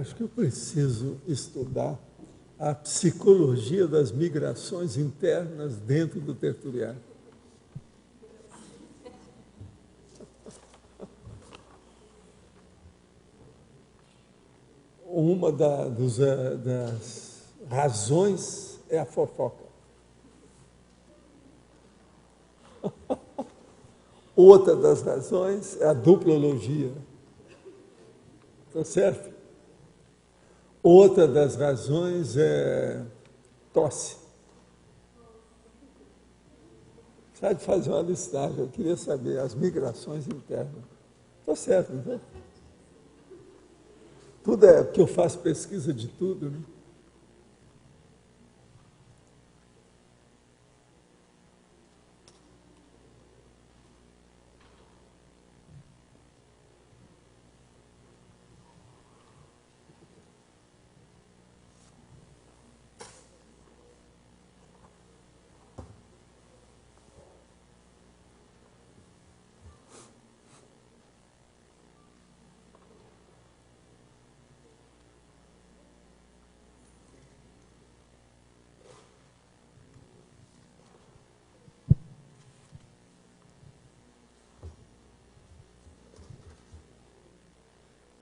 acho que eu preciso estudar a psicologia das migrações internas dentro do tertuliário. Uma das razões é a fofoca. Outra das razões é a duplologia. Está certo? Outra das razões é tosse. Precisa de fazer uma listagem, eu queria saber as migrações internas. Está certo, não é? Tudo é porque eu faço pesquisa de tudo, né?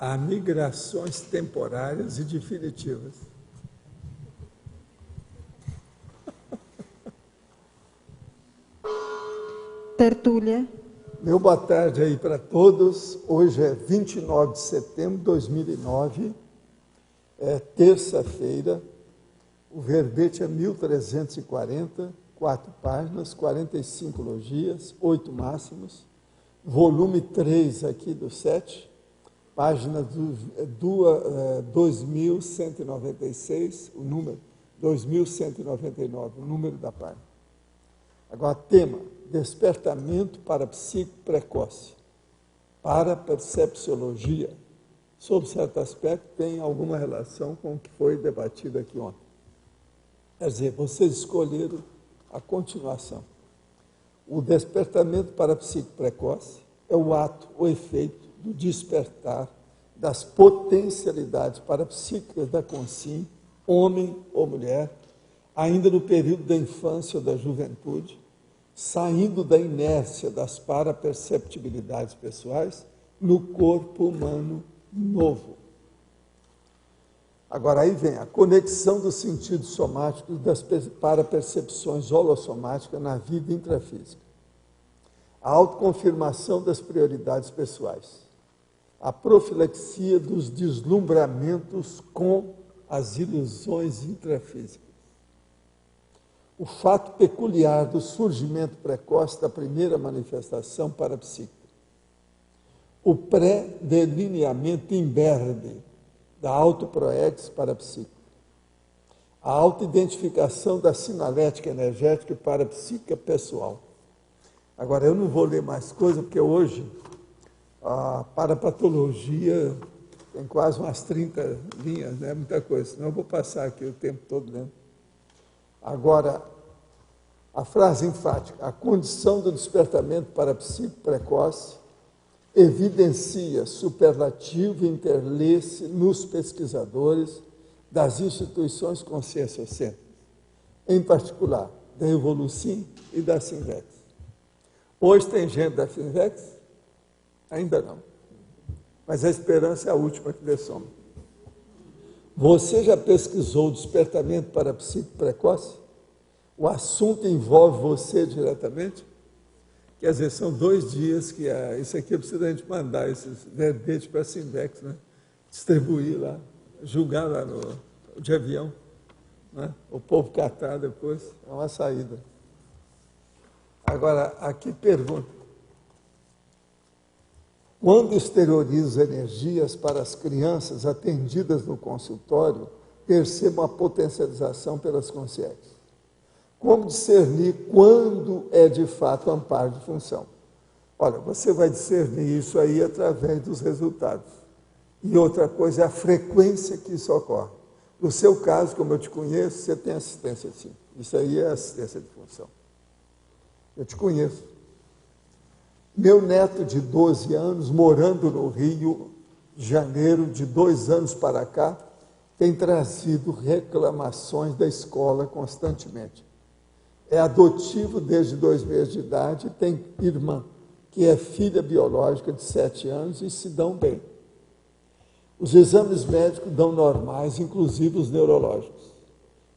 Há migrações temporárias e definitivas. Tertúlia. Meu boa tarde aí para todos. Hoje é 29 de setembro de 2009, é terça-feira. O verbete é 1340, 4 páginas, 45 logias, 8 máximos. Volume 3 aqui do 7. Página 2196, o número 2199, o número da página. Agora, tema: despertamento para psique precoce, para percepciologia. Sob certo aspecto, tem alguma relação com o que foi debatido aqui ontem. Quer dizer, vocês escolheram a continuação. O despertamento para psique precoce é o ato, o efeito do despertar das potencialidades parapsíquicas da consciência, homem ou mulher, ainda no período da infância ou da juventude, saindo da inércia das paraperceptibilidades pessoais no corpo humano novo. Agora aí vem a conexão dos sentidos somáticos das parapercepções holossomáticas na vida intrafísica. A autoconfirmação das prioridades pessoais. A profilaxia dos deslumbramentos com as ilusões intrafísicas. O fato peculiar do surgimento precoce da primeira manifestação parapsíquica. O pré-delineamento imberbe da autoproex parapsíquica. A autoidentificação da sinalética energética parapsíquica pessoal. Agora, eu não vou ler mais coisa, porque hoje a parapatologia tem quase umas 30 linhas, não é muita coisa, senão eu vou passar aqui o tempo todo lendo. Agora, a frase enfática: a condição do despertamento parapsíquico precoce evidencia superlativo interlace nos pesquisadores das instituições conscienciocêntricas, em particular da Evolucim e da Sinvex. Hoje tem gente da Sinvex? Ainda não. Mas a esperança é a última que dê sombra. Você já pesquisou o despertamento parapsíquico precoce? O assunto envolve você diretamente? Quer dizer, são 2 dias que isso aqui precisa a gente mandar esses verbetes para a Sinvex, né? Distribuir lá, julgar lá de avião, né? O povo catar depois, é uma saída. Agora, aqui pergunta: quando exteriorizo energias para as crianças atendidas no consultório, percebo a potencialização pelas consciências. Como discernir quando é de fato amparo de função? Olha, você vai discernir isso aí através dos resultados. E outra coisa é a frequência que isso ocorre. No seu caso, como eu te conheço, você tem assistência sim. Isso aí é assistência de função. Eu te conheço. Meu neto de 12 anos, morando no Rio, janeiro de 2 anos para cá, tem trazido reclamações da escola constantemente. É adotivo desde 2 meses de idade, tem irmã, que é filha biológica de 7 anos e se dão bem. Os exames médicos dão normais, inclusive os neurológicos.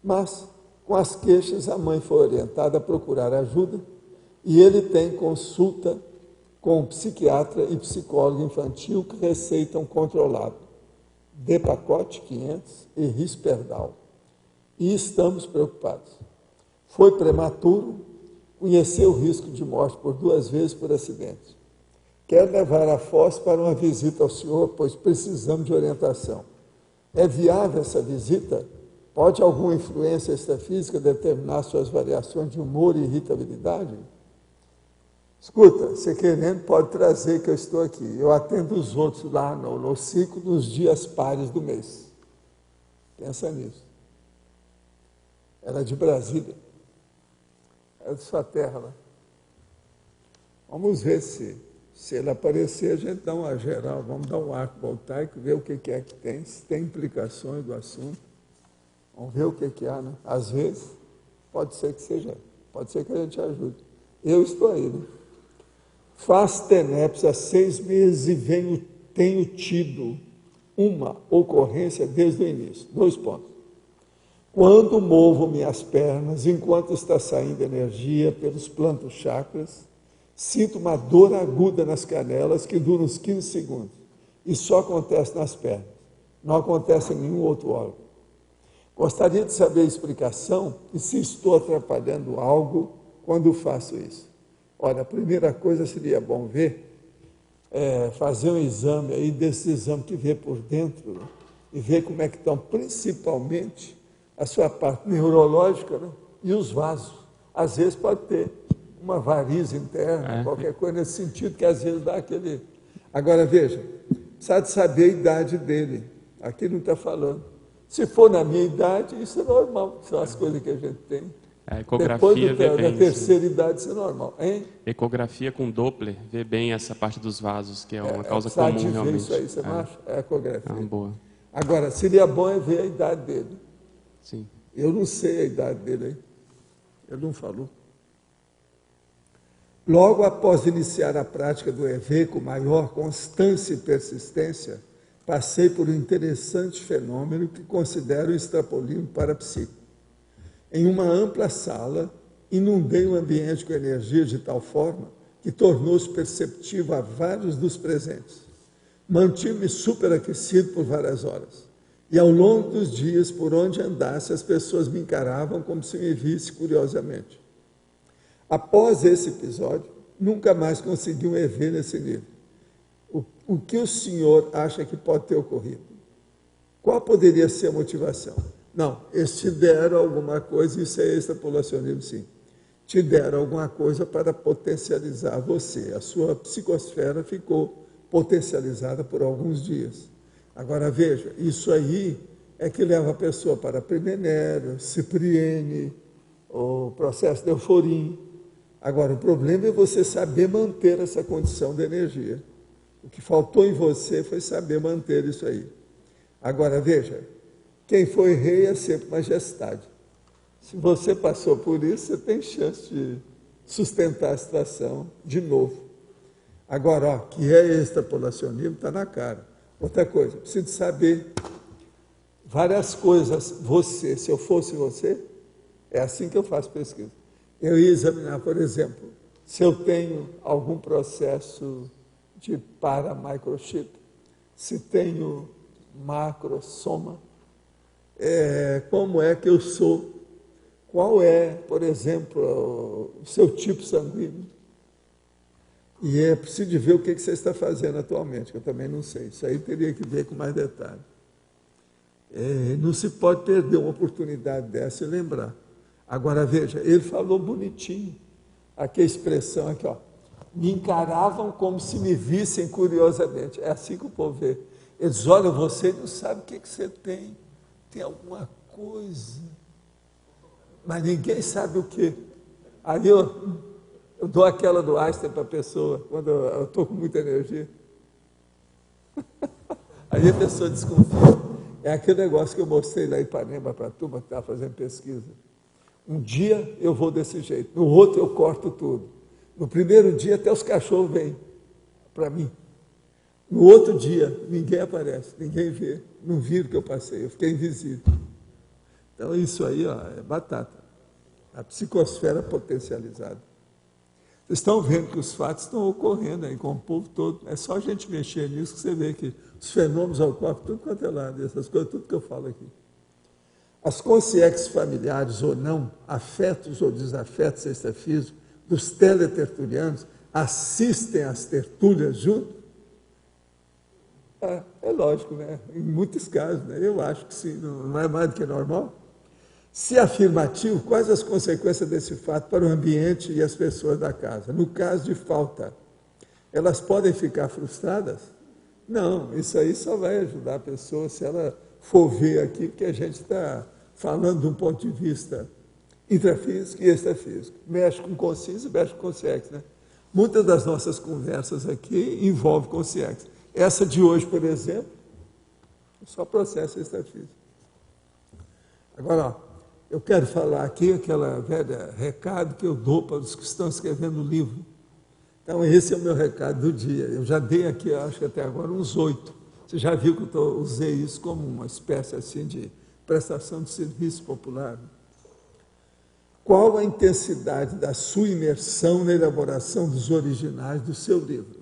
Mas, com as queixas, a mãe foi orientada a procurar ajuda e ele tem consulta com um psiquiatra e psicólogo infantil que receitam controlado, Depakote 500 e Risperdal. E estamos preocupados. Foi prematuro, conheceu o risco de morte por 2 vezes por acidente. Quero levar a Foz para uma visita ao senhor, pois precisamos de orientação. É viável essa visita? Pode alguma influência extrafísica determinar suas variações de humor e irritabilidade? Escuta, você querendo, pode trazer que eu estou aqui. Eu atendo os outros lá no ciclo nos dias pares do mês. Pensa nisso. Ela é de Brasília. É de sua terra lá. Vamos ver se ele aparecer, a gente dá uma geral, vamos dar um arco voltaico, ver o que é que tem, se tem implicações do assunto. Vamos ver o que há, né? Às vezes, pode ser que seja, pode ser que a gente ajude. Eu estou aí, né? Faz TENEPS há 6 meses e tenho tido uma ocorrência desde o início. 2 pontos. Quando movo minhas pernas, enquanto está saindo energia pelos plantos chakras, sinto uma dor aguda nas canelas que dura uns 15 segundos. E só acontece nas pernas. Não acontece em nenhum outro órgão. Gostaria de saber a explicação e se estou atrapalhando algo quando faço isso. Olha, a primeira coisa seria bom ver, fazer um exame aí, desse exame que vê por dentro, né? E ver como é que estão, principalmente, a sua parte neurológica, né? E os vasos. Às vezes pode ter uma variz interna, qualquer coisa nesse sentido, que às vezes dá aquele... Agora, veja, precisa de saber a idade dele. Aqui não está falando. Se for na minha idade, isso é normal, são as coisas que a gente tem. A ecografia Depois da terceira idade, isso é normal. Hein? Ecografia com Doppler vê bem essa parte dos vasos, que é uma causa comum de ver realmente. Isso aí, você não acha? É ecografia. Boa. Agora, seria bom é ver a idade dele. Sim. Eu não sei a idade dele aí. Ele não falou. Logo após iniciar a prática do EV com maior constância e persistência, passei por um interessante fenômeno que considero extrapolino para a psique. Em uma ampla sala, inundei o ambiente com energia de tal forma que tornou-se perceptível a vários dos presentes. Mantive-me superaquecido por várias horas. E ao longo dos dias, por onde andasse, as pessoas me encaravam como se me vissem curiosamente. Após esse episódio, nunca mais consegui um EV nesse nível. O que o senhor acha que pode ter ocorrido? Qual poderia ser a motivação? Não, eles te deram alguma coisa, isso é extrapolacionismo, sim. Te deram alguma coisa para potencializar você. A sua psicosfera ficou potencializada por alguns dias. Agora, veja, isso aí é que leva a pessoa para Primenério, Cipriene, o processo de Euforim. Agora, o problema é você saber manter essa condição de energia. O que faltou em você foi saber manter isso aí. Agora, veja, quem foi rei é sempre majestade. Se você passou por isso, você tem chance de sustentar a situação de novo. Agora, que é extrapolacionismo, está na cara. Outra coisa, preciso saber várias coisas. Você, se eu fosse você, é assim que eu faço pesquisa. Eu ia examinar, por exemplo, se eu tenho algum processo de paramicrochip, se tenho macrosoma, como é que eu sou, qual é, por exemplo, o seu tipo sanguíneo. E é preciso ver o que você está fazendo atualmente, que eu também não sei. Isso aí teria que ver com mais detalhe. Não se pode perder uma oportunidade dessa e lembrar. Agora, veja, ele falou bonitinho. Aqui a expressão, aqui, ó. Me encaravam como se me vissem curiosamente. É assim que o povo vê. Eles olham você e não sabem o que você tem. Tem alguma coisa. Mas ninguém sabe o quê. Aí eu dou aquela do Einstein para a pessoa, quando eu estou com muita energia. Aí a pessoa desconfia. É aquele negócio que eu mostrei lá em Ipanema para a turma que estava fazendo pesquisa. Um dia eu vou desse jeito, no outro eu corto tudo. No primeiro dia até os cachorros vêm para mim. No outro dia ninguém aparece, ninguém vê, não viram que eu passei, eu fiquei invisível. Então isso aí ó, é batata, a psicosfera potencializada. Vocês estão vendo que os fatos estão ocorrendo aí com o povo todo, é só a gente mexer nisso que você vê que os fenômenos ocorrem tudo quanto é lado, essas coisas, tudo que eu falo aqui. As consciências familiares ou não, afetos ou desafetos extrafísicos, dos teletertulianos, assistem às tertúlias junto? É lógico, né? Em muitos casos, né? Eu acho que sim, não é mais do que normal. Se afirmativo, quais as consequências desse fato para o ambiente e as pessoas da casa? No caso de falta, elas podem ficar frustradas? Não, isso aí só vai ajudar a pessoa se ela for ver aqui, porque a gente está falando de um ponto de vista intrafísico e extrafísico. Mexe com consciência e mexe com consciência, né? Muitas das nossas conversas aqui envolvem consciência. Essa de hoje, por exemplo, é só processo extrafísico. Agora, ó, eu quero falar aqui aquela velha recado que eu dou para os que estão escrevendo o livro. Então, esse é o meu recado do dia. Eu já dei aqui, acho que até agora, uns 8. Você já viu que eu usei isso como uma espécie assim de prestação de serviço popular. Qual a intensidade da sua imersão na elaboração dos originais do seu livro?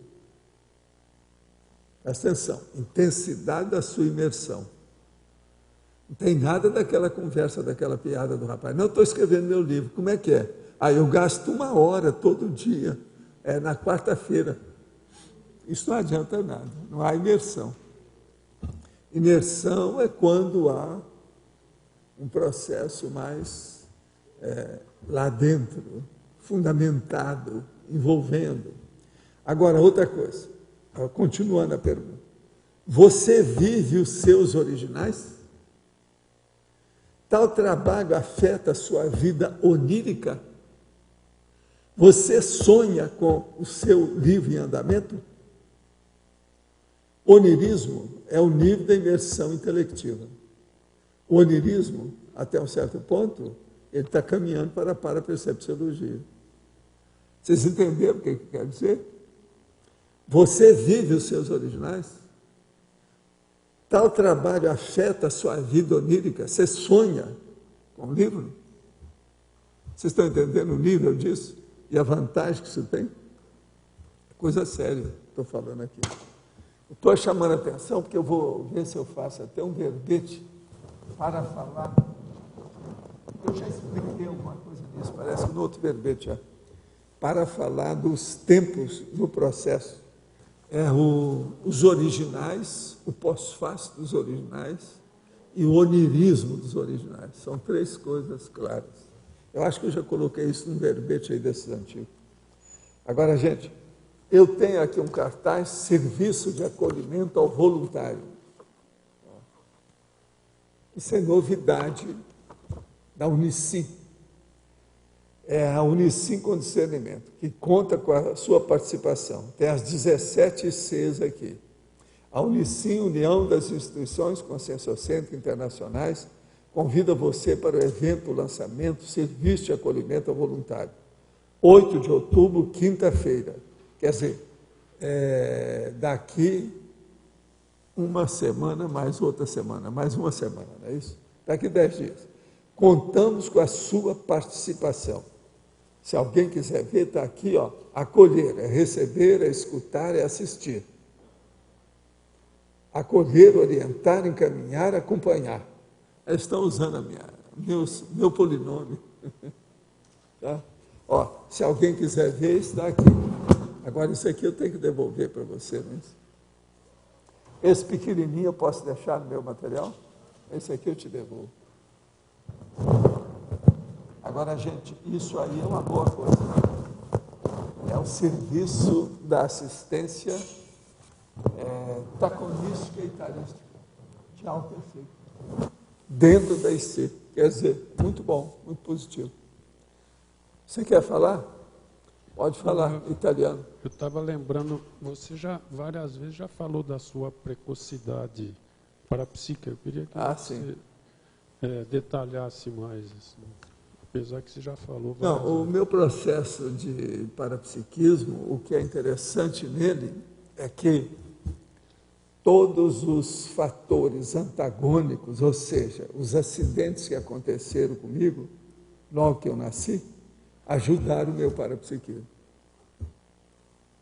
Presta atenção, intensidade da sua imersão. Não tem nada daquela conversa, daquela piada do rapaz. Não, estou escrevendo meu livro, como é que é? Aí eu gasto 1 hora todo dia, na quarta-feira. Isso não adianta nada, não há imersão. Imersão é quando há um processo mais lá dentro, fundamentado, envolvendo. Agora, outra coisa, continuando a pergunta. Você vive os seus originais? Tal trabalho afeta a sua vida onírica? Você sonha com o seu livro em andamento? Onirismo é o nível da imersão intelectiva. O onirismo, até um certo ponto, ele está caminhando para a parapercepciologia. Vocês entenderam o que quer dizer? Você vive os seus originais? Tal trabalho afeta a sua vida onírica? Você sonha com o livro? Vocês estão entendendo o nível disso? E a vantagem que isso tem? É coisa séria, estou falando aqui. Estou chamando a atenção porque eu vou ver se eu faço até um verbete para falar. Eu já expliquei alguma coisa disso, parece que no outro verbete já. Para falar dos tempos no processo. Os originais, o pós-fácil dos originais e o onirismo dos originais. São 3 coisas claras. Eu acho que eu já coloquei isso num verbete aí desses antigos. Agora, gente, eu tenho aqui um cartaz, Serviço de Acolhimento ao Voluntário. Isso é novidade da Unicim. É a Unicim com discernimento, que conta com a sua participação. Tem as 17 Cs aqui. A Unicim, União das Instituições Conscienciocêntricas Internacionais, convida você para o evento lançamento Serviço de Acolhimento ao Voluntário. 8 de outubro, quinta-feira. Quer dizer, daqui uma semana, mais outra semana, mais uma semana, não é isso? Daqui 10 dias. Contamos com a sua participação. Se alguém quiser ver, está aqui, ó, acolher, é receber, é escutar, é assistir. Acolher, orientar, encaminhar, acompanhar. Eles estão usando meu polinômio. Tá? Ó, se alguém quiser ver, está aqui. Agora, isso aqui eu tenho que devolver para você, não é isso? Esse pequenininho eu posso deixar no meu material? Esse aqui eu te devolvo. Agora, gente, isso aí é uma boa coisa. É o serviço da assistência taconística e tarística, de alto efeito, dentro da IC. Quer dizer, muito bom, muito positivo. Você quer falar? Pode falar, italiano. Eu estava lembrando, você já várias vezes já falou da sua precocidade parapsíquica. Eu queria que você detalhasse mais, assim, apesar que você já falou. Não, o meu processo de parapsiquismo, o que é interessante nele é que todos os fatores antagônicos, ou seja, os acidentes que aconteceram comigo, logo que eu nasci, ajudaram o meu parapsiquismo.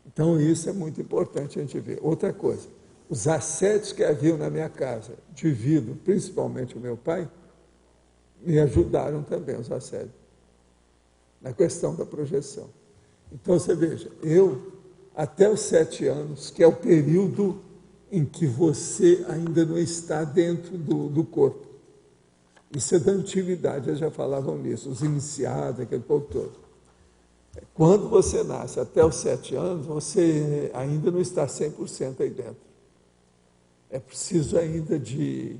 Então, isso é muito importante a gente ver. Outra coisa, os assédios que haviam na minha casa, devido principalmente ao meu pai, me ajudaram também, os assédios, na questão da projeção. Então, você veja, eu, até os 7 anos, que é o período em que você ainda não está dentro do corpo. Isso é da antiguidade, eles já falavam nisso, os iniciados, aquele povo todo. Quando você nasce até os 7 anos, você ainda não está 100% aí dentro. É preciso ainda de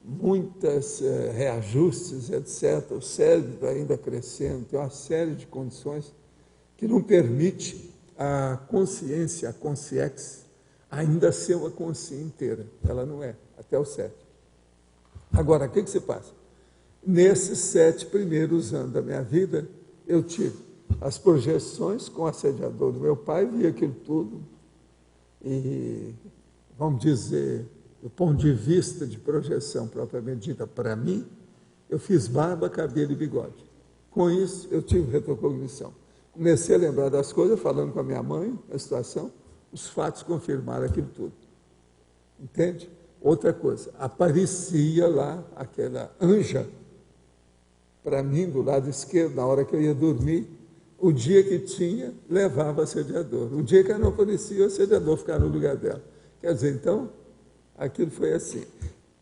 muitas reajustes, etc. O cérebro ainda crescendo, tem uma série de condições que não permite a consciência, a consciência, ainda ser uma consciência inteira. Ela não é, até os 7. Agora, o que se passa? Nesses 7 primeiros anos da minha vida, eu tive as projeções com o assediador do meu pai, via aquilo tudo, e, vamos dizer, do ponto de vista de projeção propriamente dita para mim, eu fiz barba, cabelo e bigode. Com isso, eu tive retrocognição. Comecei a lembrar das coisas, falando com a minha mãe, a situação, os fatos confirmaram aquilo tudo. Entende? Outra coisa, aparecia lá aquela anja, para mim, do lado esquerdo, na hora que eu ia dormir, o dia que tinha, levava assediador. O dia que ela não aparecia, o assediador ficava no lugar dela. Quer dizer, então, aquilo foi assim.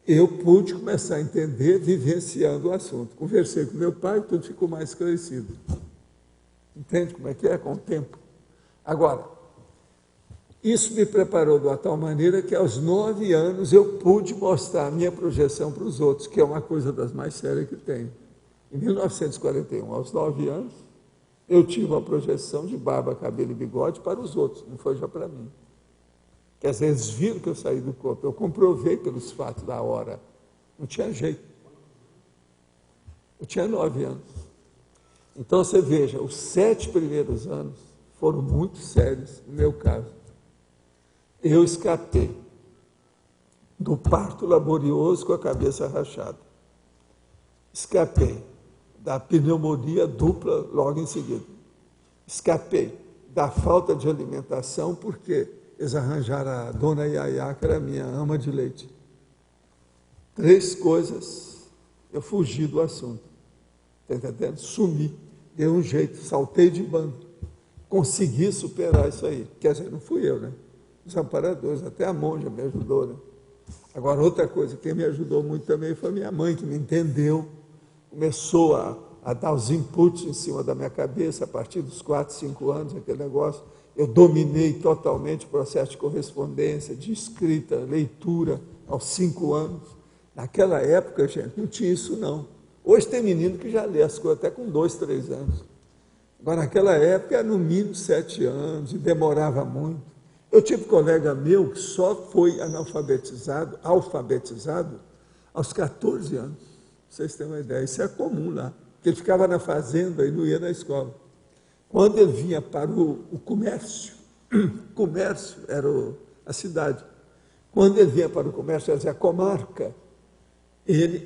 Eu pude começar a entender, vivenciando o assunto. Conversei com meu pai, tudo ficou mais esclarecido. Entende como é que é? Com o tempo. Agora, isso me preparou de uma tal maneira que aos 9 anos eu pude mostrar a minha projeção para os outros, que é uma coisa das mais sérias que tem. Em 1941, aos 9 anos, eu tive uma projeção de barba, cabelo e bigode para os outros, não foi já para mim. Quer dizer, eles viram que eu saí do corpo, eu comprovei pelos fatos da hora. Não tinha jeito. Eu tinha 9 anos. Então, você veja, os 7 primeiros anos foram muito sérios, no meu caso. Eu escapei do parto laborioso com a cabeça rachada. Escapei da pneumonia dupla logo em seguida. Escapei da falta de alimentação, porque eles arranjaram a dona Yaya, que era minha ama de leite. 3 coisas, eu fugi do assunto. Está entendendo? Sumi, dei um jeito, saltei de bando. Consegui superar isso aí. Quer dizer, não fui eu, né? Os amparadores, até a monja me ajudou, né? Agora, outra coisa, quem me ajudou muito também foi minha mãe, que me entendeu, começou a dar os inputs em cima da minha cabeça, a partir dos 4, 5 anos, aquele negócio. Eu dominei totalmente o processo de correspondência, de escrita, leitura, aos 5 anos. Naquela época, gente, não tinha isso não. Hoje tem menino que já lê as coisas até com 2, 3 anos. Agora, naquela época, era no mínimo 7 anos, e demorava muito. Eu tive um colega meu que só foi alfabetizado aos 14 anos. Pra vocês terem uma ideia, isso é comum lá. Porque ele ficava na fazenda e não ia na escola. Quando ele vinha para o comércio, comércio era a cidade. Quando ele vinha para o comércio, quer dizer, a comarca,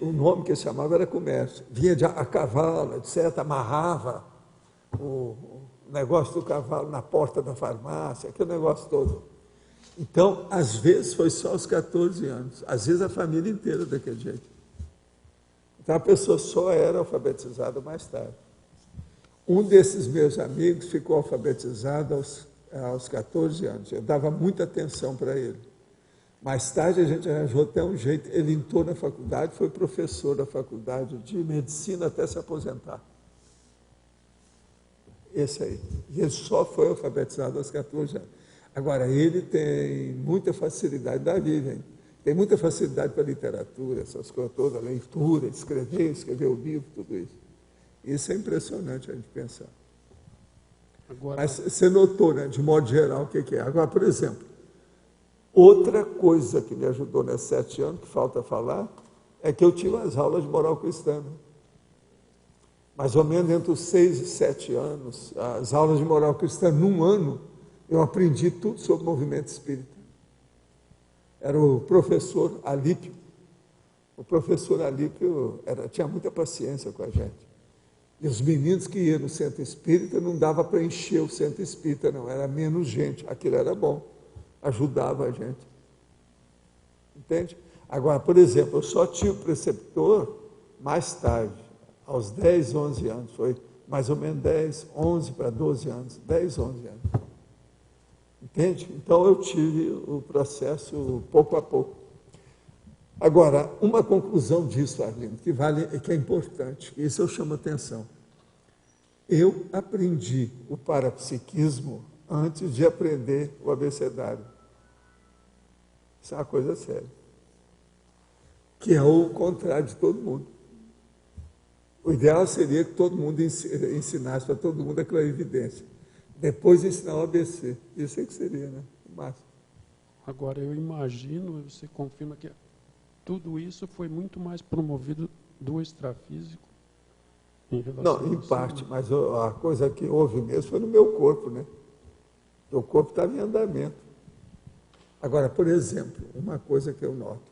o nome que ele chamava era comércio. Vinha a cavalo, etc., amarrava o negócio do cavalo na porta da farmácia, aquele negócio todo. Então, às vezes foi só aos 14 anos, às vezes a família inteira daquele jeito. Então, a pessoa só era alfabetizada mais tarde. Um desses meus amigos ficou alfabetizado aos 14 anos. Eu dava muita atenção para ele. Mais tarde, a gente arranjou até um jeito. Ele entrou na faculdade, foi professor da faculdade de medicina até se aposentar. Esse aí. E ele só foi alfabetizado aos 14 anos. Agora, ele tem muita facilidade da vida, hein? Tem muita facilidade para a literatura, essas coisas todas, leitura, escrever o livro, tudo isso. Isso é impressionante a gente pensar. Agora... Mas você notou, né, de modo geral, o que é. Agora, por exemplo, outra coisa que me ajudou nesses 7 anos, que falta falar, é que eu tive as aulas de moral cristã. Né? Mais ou menos entre os 6 e 7 anos, as aulas de moral cristã, num ano, eu aprendi tudo sobre o movimento espírita. Era o professor Alípio. O professor Alípio tinha muita paciência com a gente. E os meninos que iam no centro espírita, não dava para encher o centro espírita, não. Era menos gente. Aquilo era bom. Ajudava a gente. Entende? Agora, por exemplo, eu só tive preceptor mais tarde, aos 10, 11 anos. Foi mais ou menos 10, 11 para 12 anos. 10, 11 anos. Entende? Então, eu tive o processo pouco a pouco. Agora, uma conclusão disso, Arlindo, que é importante, isso eu chamo a atenção. Eu aprendi o parapsiquismo antes de aprender o abecedário. Isso é uma coisa séria. Que é o contrário de todo mundo. O ideal seria que todo mundo ensinasse para todo mundo a clarividência. Depois ensinar o ABC. Isso é que seria, né? O máximo. Agora, eu imagino, você confirma que tudo isso foi muito mais promovido do extrafísico em relação Não, em parte, mas a coisa que houve mesmo foi no meu corpo, né? O corpo estava em andamento. Agora, por exemplo, uma coisa que eu noto.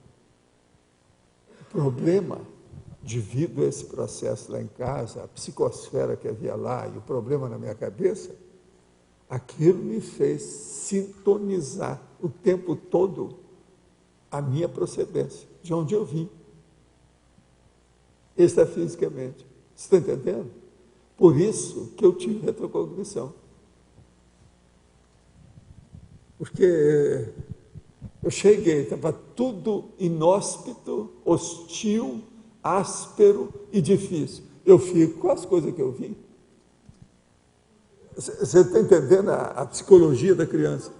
O problema, devido a esse processo lá em casa, a psicosfera que havia lá e o problema na minha cabeça, aquilo me fez sintonizar o tempo todo a minha procedência, de onde eu vim, extrafisicamente. Você está entendendo? Por isso que eu tive retrocognição. Porque eu cheguei, estava tudo inóspito, hostil, áspero e difícil. Eu fico com as coisas que eu vi. Você está entendendo a psicologia da criança?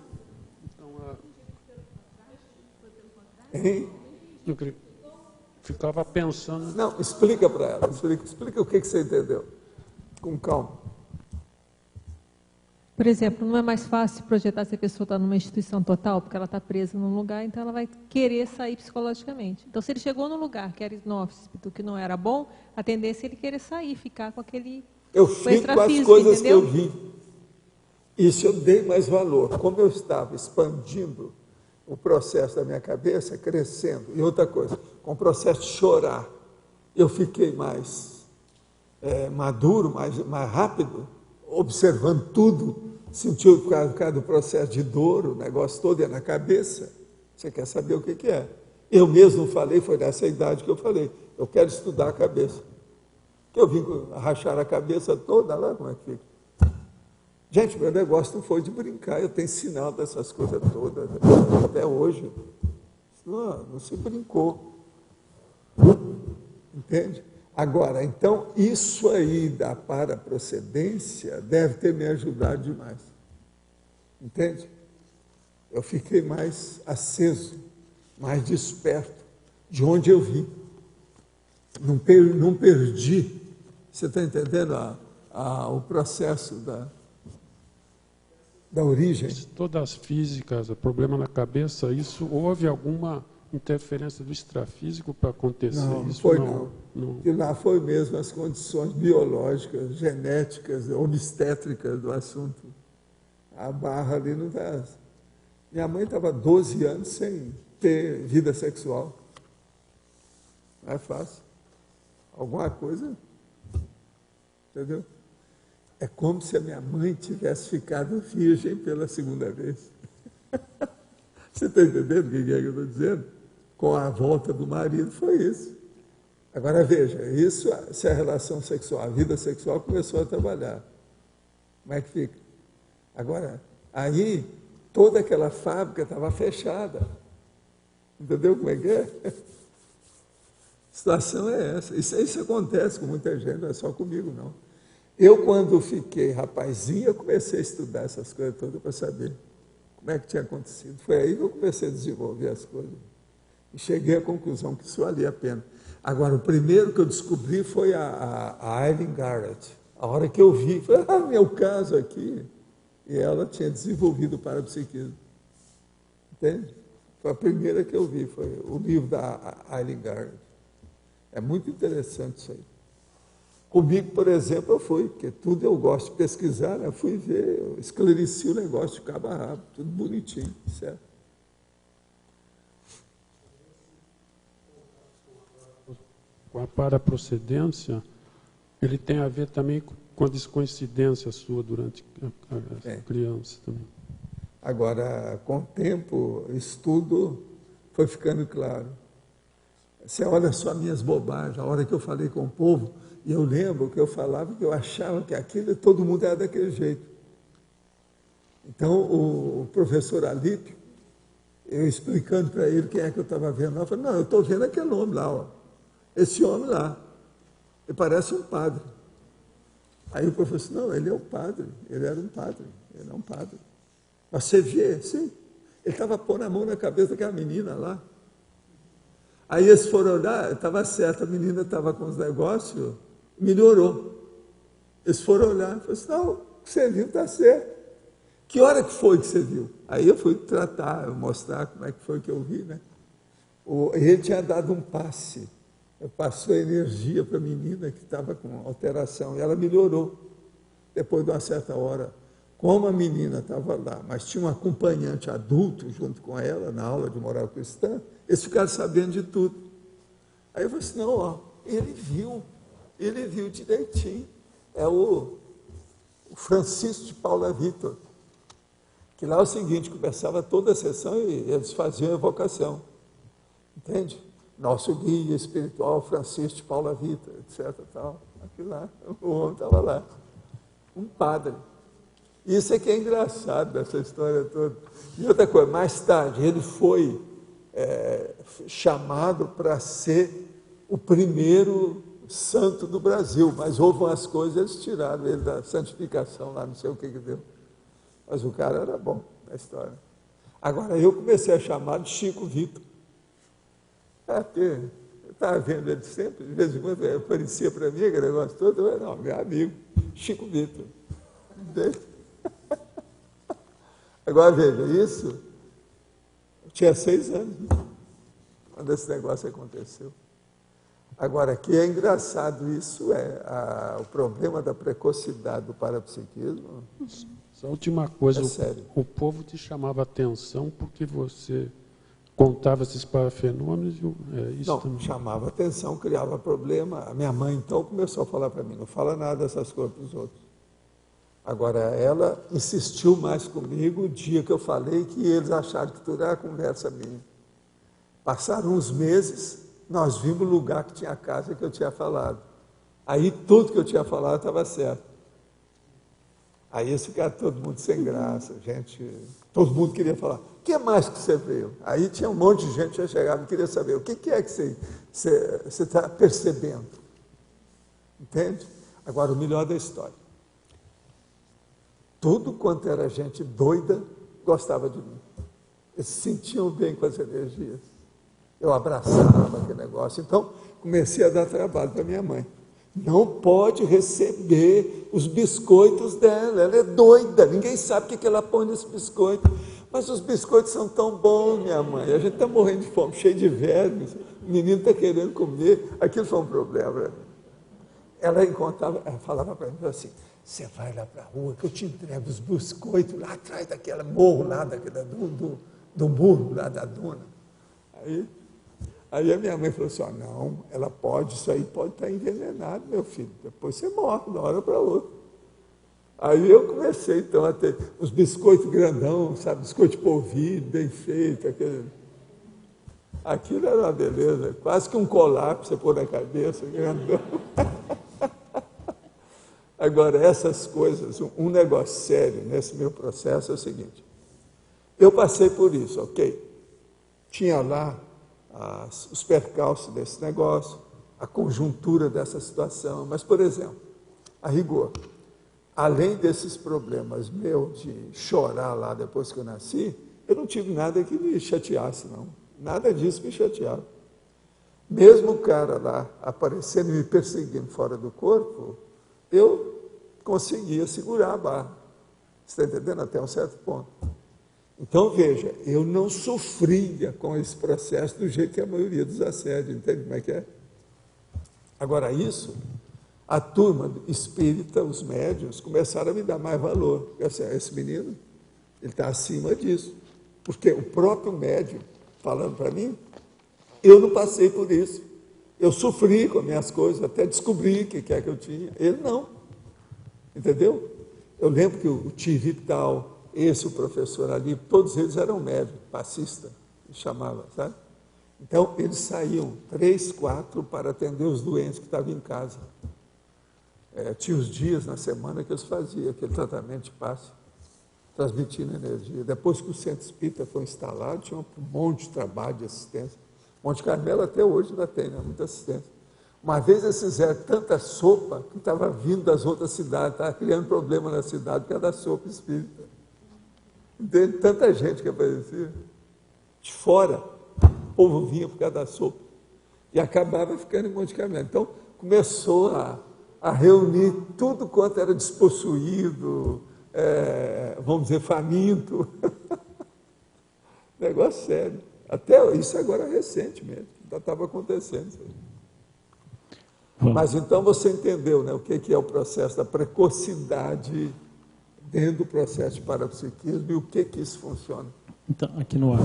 Hein? Eu ficava pensando... Não, explica para ela, explica o que você entendeu, com calma. Por exemplo, não é mais fácil projetar se a pessoa está numa instituição total, porque ela está presa num lugar, então ela vai querer sair psicologicamente. Então, se ele chegou num lugar que era inóspito, que não era bom, a tendência é ele querer sair, ficar com aquele... Eu fico com as coisas entendeu? Que eu vi. Isso eu dei mais valor. Como eu estava expandindo o processo da minha cabeça, crescendo. E outra coisa, com o processo de chorar, eu fiquei mais maduro, mais rápido, observando tudo, sentiu por causa do processo de dor, o negócio todo é na cabeça. Você quer saber o que é? Eu mesmo falei, foi nessa idade que eu falei, eu quero estudar a cabeça. Que eu vim rachar a cabeça toda lá, como é que fica? Gente, meu negócio não foi de brincar, eu tenho sinal dessas coisas todas, até hoje. Não se brincou. Entende? Agora, então, isso aí da paraprocedência deve ter me ajudado demais. Entende? Eu fiquei mais aceso, mais desperto, de onde eu vim. Não perdi. Você está entendendo o processo da origem? Todas as físicas, o problema na cabeça, isso houve alguma interferência do extrafísico para acontecer? Não, isso foi não. E lá foi mesmo as condições biológicas, genéticas, obstétricas do assunto. A barra ali não está... Minha mãe estava 12 anos sem ter vida sexual. Não é fácil. Alguma coisa... Entendeu? É como se a minha mãe tivesse ficado virgem pela segunda vez. Você está entendendo o que é que eu estou dizendo? Com a volta do marido, foi isso. Agora veja, isso se a relação sexual, a vida sexual começou a trabalhar. Como é que fica? Agora, aí, toda aquela fábrica estava fechada. Entendeu como é que é? A situação é essa. Isso acontece com muita gente, não é só comigo, não. Eu, quando fiquei rapazinho, eu comecei a estudar essas coisas todas para saber como é que tinha acontecido. Foi aí que eu comecei a desenvolver as coisas. E cheguei à conclusão que isso valia a pena. Agora, o primeiro que eu descobri foi a Eileen Garrett. A hora que eu vi, falei, meu caso aqui. E ela tinha desenvolvido o parapsiquismo. Entende? Foi a primeira que eu vi, foi o livro da Eileen Gard. É muito interessante isso aí. Comigo, por exemplo, eu fui, porque tudo eu gosto de pesquisar, né? Eu fui ver, eu esclareci o negócio de cabo a rabo, tudo bonitinho, certo? Com a paraprocedência, ele tem a ver também com a descoincidência sua durante a criança também. Agora, com o tempo, estudo foi ficando claro. Você olha só minhas bobagens, a hora que eu falei com o povo, e eu lembro que eu falava que eu achava que aquilo, todo mundo era daquele jeito. Então, o professor Alípio, eu explicando para ele quem é que eu estava vendo lá, eu falei, não, eu estou vendo aquele homem lá, ó. Esse homem lá, ele parece um padre. Aí o professor, não, ele é o padre, ele era um padre, ele é um padre. Mas você vê, sim, ele estava pondo a mão na cabeça daquela menina lá. Aí eles foram olhar, estava certo, a menina estava com os negócios, melhorou. Eles foram olhar, falaram assim, não, o que você viu está certo. Que hora que foi que você viu? Aí eu fui tratar, mostrar como é que foi que eu vi, né? Ele tinha dado um passe, passou energia para a menina que estava com alteração, e ela melhorou. Depois de uma certa hora, como a menina estava lá, mas tinha um acompanhante adulto junto com ela, na aula de moral cristã, eles ficaram sabendo de tudo. Aí eu falei assim, não, ó, ele viu direitinho. É o Francisco de Paula Vitor, que lá é o seguinte, começava toda a sessão e eles faziam evocação, entende? Nosso guia espiritual, Francisco de Paula Vitor, etc. Tal. Aquilo lá, o homem estava lá, um padre. Isso é que é engraçado dessa história toda. E outra coisa, mais tarde, ele foi chamado para ser o primeiro santo do Brasil, mas houve umas coisas, eles tiraram ele da santificação lá, não sei o que deu. Mas o cara era bom na história. Agora, eu comecei a chamar de Chico Vitor. Porque eu estava vendo ele sempre, de vez em quando aparecia para mim, aquele negócio todo, eu falei, não, meu amigo, Chico Vitor. Agora, veja, isso, eu tinha 6 anos, quando esse negócio aconteceu. Agora, que é engraçado isso, o problema da precocidade do parapsiquismo. Essa última coisa, o povo te chamava atenção porque você contava esses parafenômenos? Isso não, também. Chamava atenção, criava problema. A minha mãe, então, começou a falar para mim, não fala nada dessas coisas para os outros. Agora, ela insistiu mais comigo o dia que eu falei que eles acharam que tudo era conversa minha. Passaram uns meses, nós vimos o lugar que tinha a casa que eu tinha falado. Aí tudo que eu tinha falado estava certo. Aí eles ficaram todo mundo sem graça, todo mundo queria falar, o que mais que você viu? Aí tinha um monte de gente que já chegava e queria saber, o que é que você está percebendo? Entende? Agora, o melhor da história. Tudo quanto era gente doida, gostava de mim. Eles se sentiam bem com as energias. Eu abraçava aquele negócio. Então, comecei a dar trabalho para minha mãe. Não pode receber os biscoitos dela, ela é doida, ninguém sabe o que ela põe nesse biscoito. Mas os biscoitos são tão bons, minha mãe, a gente está morrendo de fome, cheio de vermes, o menino está querendo comer, aquilo foi um problema. Ela falava para mim assim, você vai lá para a rua que eu te entrego os biscoitos lá atrás daquela morro lá, do muro lá da duna. Aí a minha mãe falou assim, não, ela pode, isso aí pode estar envenenado, meu filho, depois você morre de uma hora para outra. Aí eu comecei então a ter os biscoitos grandão, sabe, biscoito de polvilho, bem feito, aquilo era uma beleza, quase que um colar para você pôr na cabeça, grandão. Agora, essas coisas, um negócio sério nesse meu processo é o seguinte, eu passei por isso, ok? Tinha lá os percalços desse negócio, a conjuntura dessa situação, mas, por exemplo, a rigor, além desses problemas meus de chorar lá depois que eu nasci, eu não tive nada que me chateasse, não. Nada disso me chateava. Mesmo o cara lá aparecendo e me perseguindo fora do corpo, eu conseguia segurar a barra. Você está entendendo? Até um certo ponto. Então, veja, eu não sofria com esse processo do jeito que a maioria dos assédios, entende como é que é? Agora, isso, a turma espírita, os médiuns, começaram a me dar mais valor. Porque, assim, esse menino, ele está acima disso. Porque o próprio médium, falando para mim, eu não passei por isso. Eu sofri com as minhas coisas, até descobri o que é que eu tinha. Ele não. Entendeu? Eu lembro que o Tirital, esse, o professor ali, todos eles eram médicos, passista, chamava, sabe? Então, eles saíam 3, 4 para atender os doentes que estavam em casa. Tinha os dias na semana que eles faziam aquele tratamento de passe, transmitindo energia. Depois que o Centro Espírita foi instalado, tinha um monte de trabalho de assistência. Monte Carmelo até hoje ainda tem, né? Muita assistência. Uma vez eles fizeram tanta sopa que estava vindo das outras cidades, estava criando problema na cidade por causa da sopa espírita. Entende? Tanta gente que aparecia. De fora, o povo vinha por causa da sopa. E acabava ficando em Monte Carmelo. Então, começou a reunir tudo quanto era despossuído, vamos dizer, faminto. Negócio sério. Até isso agora é recente mesmo, já estava acontecendo isso aí. Mas então você entendeu, né, o que é o processo da precocidade dentro do processo de parapsiquismo e o que isso funciona. Então, aqui no ar,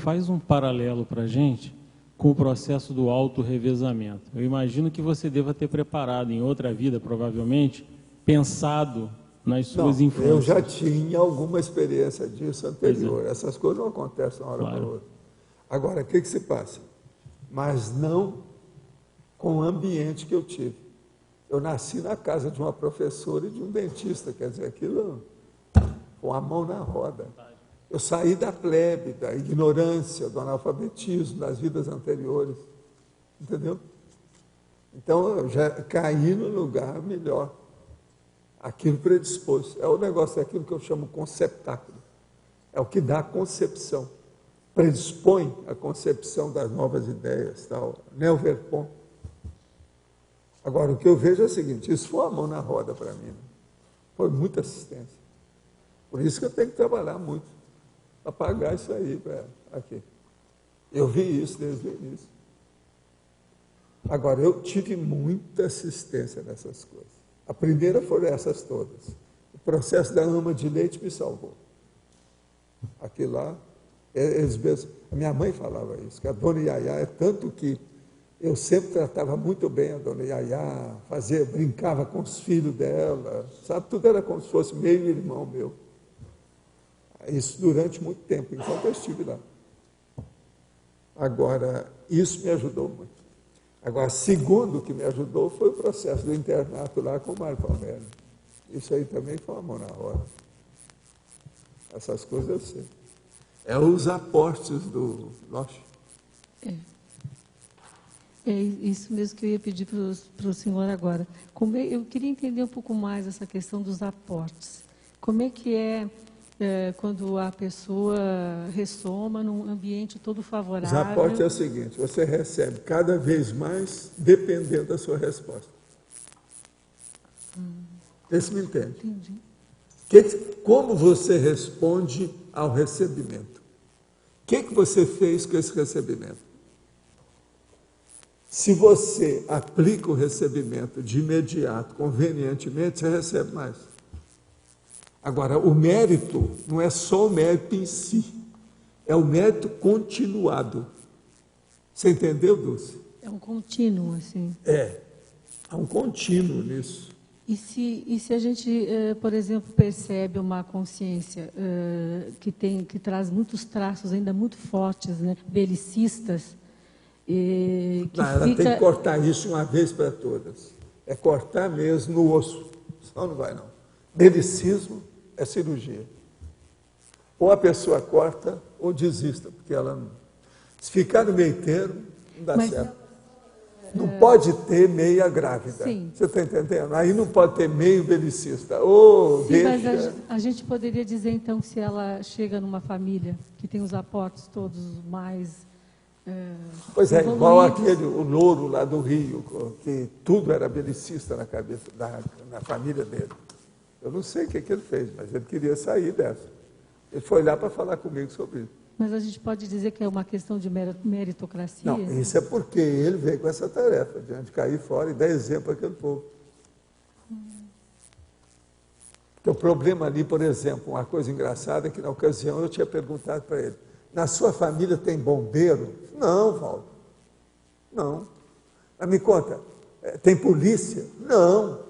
faz um paralelo para a gente com o processo do autorrevezamento. Eu imagino que você deva ter preparado em outra vida, provavelmente, pensado nas suas infâncias. Eu já tinha alguma experiência disso anterior. Essas coisas não acontecem uma hora para outra. Agora, o que se passa? Mas não com o ambiente que eu tive. Eu nasci na casa de uma professora e de um dentista, quer dizer, aquilo com a mão na roda. Eu saí da plebe, da ignorância, do analfabetismo, das vidas anteriores, entendeu? Então, eu já caí no lugar melhor. Aquilo predispôs. É o negócio daquilo que eu chamo conceptáculo. É o que dá a concepção. Predispõe a concepção das novas ideias, tal. Neo-Verpont. Agora, o que eu vejo é o seguinte, isso foi a mão na roda para mim. Né? Foi muita assistência. Por isso que eu tenho que trabalhar muito para pagar isso aí aqui. Eu vi isso desde o início. Agora, eu tive muita assistência nessas coisas. A primeira foram essas todas. O processo da ama de leite me salvou. Aquilo lá, a minha mãe falava isso, que a dona Yaya é tanto que eu sempre tratava muito bem a dona Yaya, brincava com os filhos dela, sabe? Tudo era como se fosse meio irmão meu. Isso durante muito tempo, enquanto eu estive lá. Agora, isso me ajudou muito. Agora, segundo que me ajudou foi o processo do internato lá com o Mário Palmeiras. Isso aí também foi uma mão na roda. Essas coisas eu sei. É os aportes do Loche. É isso mesmo que eu ia pedir para o senhor agora. Eu queria entender um pouco mais essa questão dos aportes. Como é que quando a pessoa ressoma num ambiente todo favorável? Os aportes é o seguinte, você recebe cada vez mais dependendo da sua resposta. Esse me entende? Entendi. Como você responde ao recebimento? O que você fez com esse recebimento? Se você aplica o recebimento de imediato, convenientemente, você recebe mais. Agora, o mérito não é só o mérito em si, é o mérito continuado. Você entendeu, Dulce? É um contínuo, assim. Há um contínuo nisso. E se a gente, por exemplo, percebe uma consciência que traz muitos traços ainda muito fortes, né, belicistas, ela tem que cortar isso uma vez para todas. É cortar mesmo no osso. Senão não vai, não. Belicismo é cirurgia. Ou a pessoa corta ou desista, porque ela não... Se ficar no meio termo, não dá certo. Não pode ter meia grávida. Sim. Você está entendendo? Aí não pode ter meio belicista. Sim, mas a gente poderia dizer, então, se ela chega numa família que tem os aportes todos mais Pois é, igual aquele, o louro lá do Rio, que tudo era belicista na cabeça, na família dele. Eu não sei o que ele fez, mas ele queria sair dessa. Ele foi lá para falar comigo sobre isso. Mas a gente pode dizer que é uma questão de meritocracia? Não, isso é porque ele veio com essa tarefa, de cair fora e dar exemplo àquele povo. Porque o problema ali, por exemplo, uma coisa engraçada é que na ocasião eu tinha perguntado para ele, na sua família tem bombeiro? Não, Valdo. Não. Mas me conta, tem polícia? Não.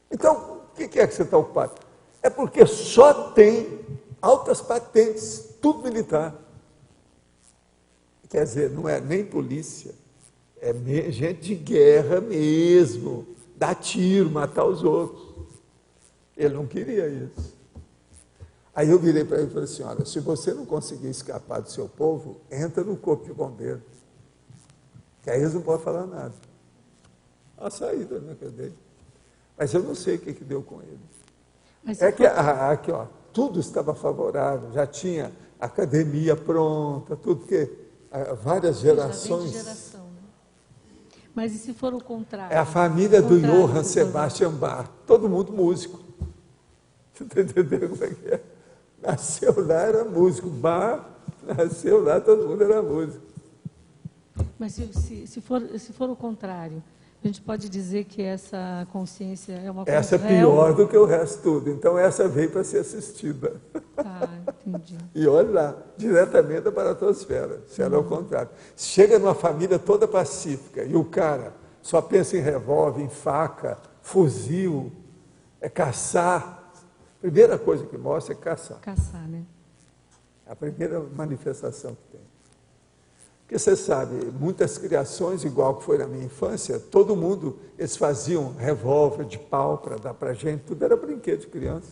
Então, o que é que você está ocupado? É porque só tem altas patentes, tudo militar. Quer dizer, não é nem polícia, é gente de guerra mesmo, dar tiro, matar os outros. Ele não queria isso. Aí eu virei para ele e falei assim, olha, se você não conseguir escapar do seu povo, entra no corpo de bombeiro, que aí eles não podem falar nada. A saída, né, que eu dei. Mas eu não sei o que deu com ele. Mas que aqui, ó, tudo estava favorável, já tinha academia pronta, tudo, porque várias gerações... Geração, né? Mas e se for o contrário? É a família do Johann Sebastian Bach, todo mundo músico. Você está entendendo como é que é? Nasceu lá, era músico. Bach, nasceu lá, todo mundo era músico. Mas se for o contrário, a gente pode dizer que essa consciência é uma coisa essa é pior do que o resto tudo. Então, essa veio para ser assistida. Ah, entendi. E olha lá, diretamente da baratosfera, se era o contrário. Chega numa família toda pacífica e o cara só pensa em revólver, em faca, fuzil, é caçar. A primeira coisa que mostra é caçar. Caçar, né? A primeira manifestação que tem. Porque você sabe, muitas criações, igual que foi na minha infância, todo mundo, eles faziam revólver de pau para dar para a gente, tudo era brinquedo de criança.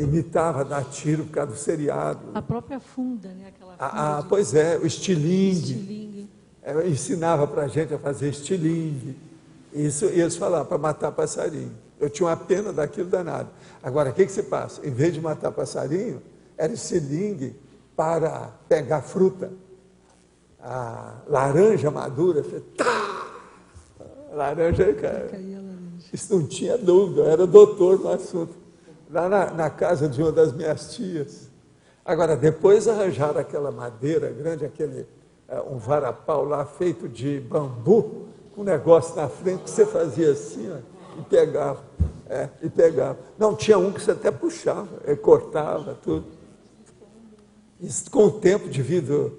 Imitava dar tiro por causa do seriado. A própria funda, né? Aquela funda pois é, o estilingue. Ensinava para a gente a fazer estilingue. Isso, e eles falavam, para matar passarinho. Eu tinha uma pena daquilo danado. Agora, o que se passa? Em vez de matar passarinho, era estilingue para pegar fruta. A laranja madura, laranja, cara, isso não tinha dúvida, eu era doutor no assunto, lá na casa de uma das minhas tias. Agora, depois arranjaram aquela madeira grande, um varapau lá feito de bambu, com um negócio na frente que você fazia assim, ó, e pegava. Não, tinha um que você até puxava, cortava, tudo. Isso com o tempo de vida.